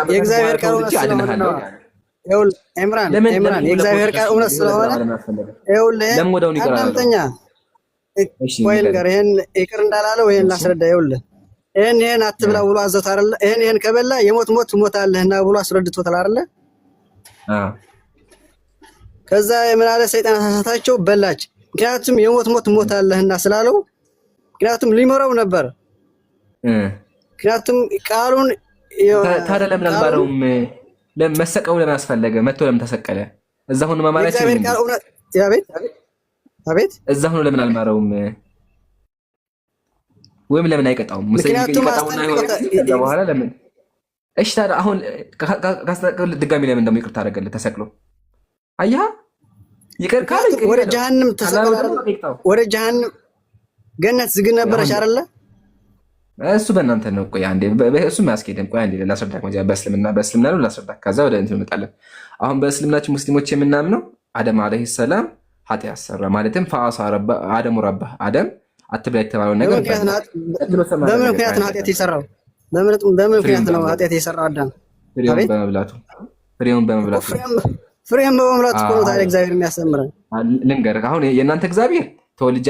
S16: የእግዚአብሔር ቃል እውነት ስለሆነ ኤምራን የእግዚአብሔር ቃል እውነት ስለሆነ
S11: ለምን ወደውን ይቅር
S16: አዳምጠኛ ወይን ጋር ይሄን ይቅር እንዳላለው ይሄን ላስረዳ። ይኸውልህ ይሄን አትብላ ብሎ አዘት አይደለ? ይሄን ከበላ የሞት ሞት ትሞታለህና ብሎ አስረድቶታል አይደለ? ከዛ ምን አለ? ሰይጣን አሳሳታቸው በላች። ምክንያቱም የሞት ሞት ትሞታለህና ስላለው፣ ምክንያቱም ሊመረው ነበር። ምክንያቱም ቃሉን
S11: ታዲያ ለምን አልባረውም? መሰቀው ለምን አስፈለገ? መጥቶ ለምን ተሰቀለ? እዛ ሆኖ ማማራችን
S16: እግዚአብሔር ቃል እውነት ያቤት አቤት
S11: እዛ ሆኖ ለምን አልማረውም? ወይም ለምን አይቀጣውም?
S16: ምክንያቱም
S11: በኋላ ለምን? እሺ ታዲያ አሁን ካስተቀበለ ድጋሚ ለምን ደግሞ ይቅርታ አደረገለት ተሰቅሎ? አያ ይቅር ካለ
S16: ወደ ጀሃነም ተሰቀለ። ወደ ጀሃነም ገነት ዝግ ነበረሽ አይደለ?
S11: እሱ በእናንተ ነው። ቆይ አንዴ እሱ ማስኬደም ቆይ አንዴ ላስረዳክ። መጀመሪያ በእስልምና ነው ላስረዳክ፣ ከዛ ወደ እንትን እንመጣለን። አሁን በእስልምናችን ሙስሊሞች የምናምነው አደም አለይሂ ሰላም ኃጢአት ሰራ ማለትም ፈአሳ አደሙ ረባ አደም አትብላ የተባለው ነገር
S16: በምን ምክንያት ነው ኃጢአት የሰራው? በምን ምክንያት ነው ኃጢአት የሰራው አዳም?
S11: ፍሬውን በመብላቱ
S16: ፍሬውን በመብላቱ እኮ ነው ታዲያ እግዚአብሔር የሚያስተምረን።
S11: ልንገርህ አሁን የእናንተ እግዚአብሔር ተወልጄ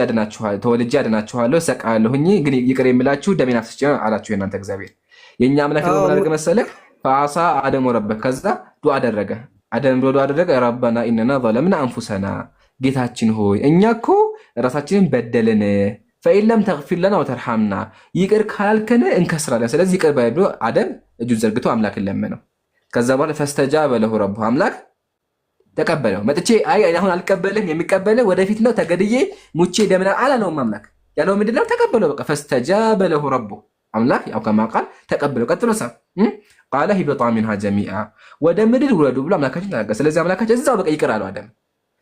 S11: አድናችኋለሁ እሰቅላለሁኝ ግን ይቅር የምላችሁ ደሜን አፍስሼ አላችሁ የእናንተ እግዚአብሔር። የእኛ አምላክ ደግሞ ምን አደረገ መሰለህ? ፈአሳ አደሙ ረበህ ከዛ ዱዓ አደረገ። አደም ብሎ ዱዓ አደረገ ረበና ኢነና ዘለምና አንፉሰና ጌታችን ሆይ እኛ እኮ ራሳችንን በደልን ፈኢለም ተግፊር ለና ወተርሐምና ይቅር ካልከን እንከስራለን። ስለዚህ ይቅር ባይ ብሎ አደም እጁን ዘርግቶ አምላክን ለመነው። ከዛ በኋላ ፈስተጃበ ለሁ ረቡሁ አምላክ ተቀበለው። መጥቼ አይ አሁን አልቀበልም የሚቀበልህ ወደፊት ነው ተገድዬ ሙቼ ደምና አላለውም። አምላክ ያለው ምንድነው? ተቀበለው በቃ ፈስተጃበ ለሁ ረቡሁ አምላክ ያው ከማ ቃል ተቀበለው። ቀጥሎ ቃለ ሂበጣ ሚንሃ ጀሚዓ ወደ ምድር ውረዱ ብሎ አምላካችን ተናገረ። ስለዚህ አምላካችን እዛው በቃ ይቅር አለው አደም።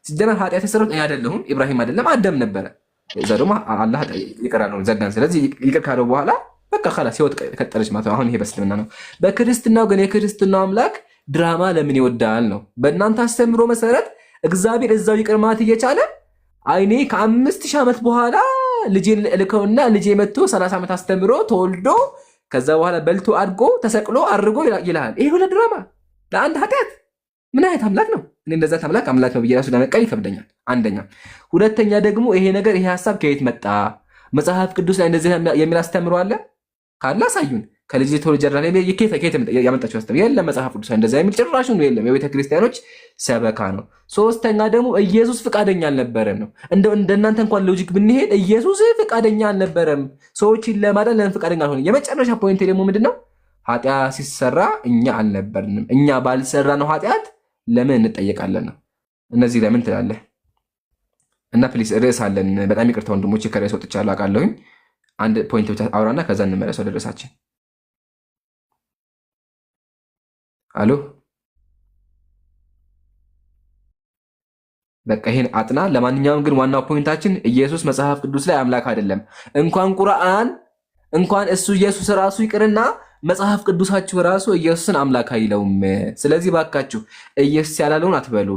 S11: ሲጀመር ኃጢአት የሰሩት እኔ አይደለሁም ኢብራሂም አይደለም አደም ነበረ። እዛ ደግሞ አላህ ይቅር አለው ዘጋን። ስለዚህ ይቅር ካለው በኋላ በቃ خلاص ህይወት ቀጠለች ማለት ነው። አሁን ይሄ በእስልምና ነው። በክርስትናው ግን የክርስትናው አምላክ ድራማ ለምን ይወዳል ነው። በእናንተ አስተምሮ መሰረት እግዚአብሔር እዛው ይቅር ማለት እየቻለ አይኔ ከ5000 ዓመት በኋላ ልጄን ልከውና ልጄ መጥቶ 30 ዓመት አስተምሮ ተወልዶ ከዛ በኋላ በልቶ አድጎ ተሰቅሎ አርጎ ይላል። ይሄ ሁሉ ድራማ ለአንድ ኃጢአት ምን አይነት አምላክ ነው? እኔ እንደዛ አምላክ ነው ብዬ ራሱ ለመቀበል ይከብደኛል። አንደኛ። ሁለተኛ ደግሞ ይሄ ነገር ይሄ ሐሳብ ከየት መጣ? መጽሐፍ ቅዱስ ላይ እንደዚህ የሚል አስተምሮ አለ ካለ አሳዩን። ከልጅ ተወልጄ አይደለም ከየት ያመጣችሁ አስተምሮ የለም። መጽሐፍ ቅዱስ ላይ እንደዛ የሚል ጭራሽ ነው የለም። የቤተ ክርስቲያኖች ሰበካ ነው። ሶስተኛ ደግሞ ኢየሱስ ፍቃደኛ አልነበረም ነው። እንደናንተ እንኳን ሎጂክ ብንሄድ ኢየሱስ ፍቃደኛ አልነበረም። ሰዎችን ለማዳን ለምን ፍቃደኛ አልሆነ? የመጨረሻ ፖይንት ደግሞ ምንድነው? ኃጢአት ሲሰራ እኛ አልነበርንም። እኛ ባልሰራ ነው ኃጢአት ለምን እንጠየቃለን ነው። እነዚህ ለምን ትላለህ? እና ፕሊስ ርዕስ አለን። በጣም ይቅርታ ወንድሞቼ ከርዕስ ወጥቻለሁ አውቃለሁኝ። አንድ ፖይንት ብቻ አውራና ከዛ እንመለስ ወደ ርዕሳችን። አሎ በቃ ይሄን አጥና። ለማንኛውም ግን ዋናው ፖይንታችን ኢየሱስ መጽሐፍ ቅዱስ ላይ አምላክ አይደለም። እንኳን ቁርአን እንኳን እሱ ኢየሱስ ራሱ ይቅርና መጽሐፍ ቅዱሳችሁ ራሱ ኢየሱስን አምላክ አይለውም። ስለዚህ ባካችሁ ኢየሱስ ያላለውን አትበሉ።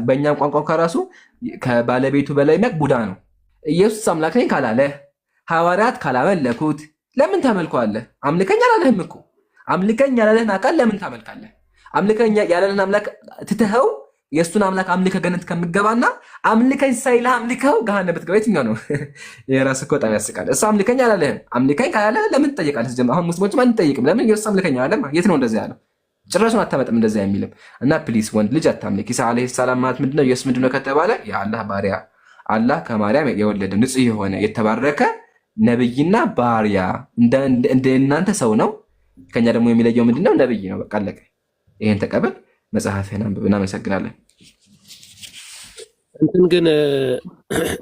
S11: በእኛም ቋንቋ ከራሱ ከባለቤቱ በላይ ቡዳ ነው። ኢየሱስ አምላክ ነኝ ካላለ ሐዋርያት ካላመለኩት ለምን ታመልከዋለህ? አምልከኝ አላለህም እኮ። አምልከኝ ያላለህን አካል ለምን ታመልካለህ? አምልከኝ ያላለህን አምላክ ትተኸው የእሱን አምላክ አምልከህ ገነት ከምትገባና አምልከኝ ሳይልህ አምልከው ገሃነም ብትገባ የትኛው ነው? የራስህ እኮ በጣም ያስቃል። እሱ አምልከኝ አላለህም። አምልከኝ ካላለ ለምን ትጠይቃለህ? ሲጀምር አሁን ሙስሊሞችም አንጠይቅም። ለምን? ኢየሱስ አምልከኝ አላለም። የት ነው እንደዚያ ያለው? ጭራሹን አታመጥም እንደዚያ የሚልም እና ፕሊስ ወንድ ልጅ አታምልክ። ኢሳ አለይሂ ሰላም ማለት ምንድነው? ኢየሱስ ምንድነው ከተባለ የአላህ ባሪያ፣ አላህ ከማርያም የወለደ ንጹህ የሆነ የተባረከ ነብይና ባሪያ እንደ እናንተ ሰው ነው። ከኛ ደግሞ የሚለየው ምንድነው? ነብይ ነው። በቃ አለቀ። ይሄን ተቀበል። መጽሐፍህን አንብብ። እናመሰግናለን።
S9: እንትን ግን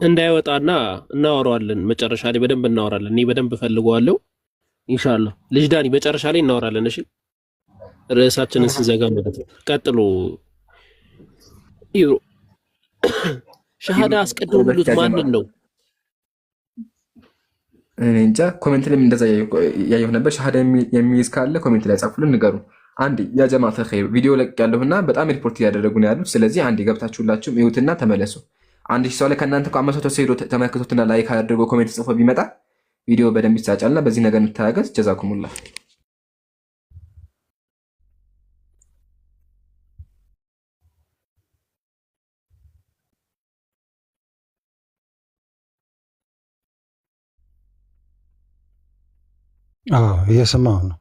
S9: እንዳይወጣና እናወራዋለን። መጨረሻ ላይ በደንብ እናወራለን። እኔ በደንብ ፈልገዋለሁ። ኢንሻአላህ ልጅ ዳኒ መጨረሻ ላይ እናወራለን። እሺ ርዕሳችንን ስንዘጋ ማለት ነው። ቀጥሎ ይሩ ሸሃዳ አስቀድሞ ብሉት ማንን ነው?
S11: እኔ እንጃ። ኮሜንት ላይ እንደዛ ያየሁ ነበር። ሸሃዳ የሚይዝ ካለ ኮሜንት ላይ ጻፉልን፣ ንገሩ። አንድ ያ ጀማዓተ ኸይር ቪዲዮ ለቅ ያለሁና በጣም ሪፖርት እያደረጉ ነው ያሉት። ስለዚህ አንድ ገብታችሁላችሁም ይሁትና ተመለሱ። አንድ ሰው ላይ ከእናንተ እኮ 500 ሰው ሄዶ ተመልክቶትና ላይክ አድርጎ ኮሜንት ጽፎ ቢመጣ ቪዲዮ በደንብ ይሳጫልና በዚህ ነገር እንተጋገዝ። ጀዛኩሙላህ።
S19: እየሰማሁ ነው።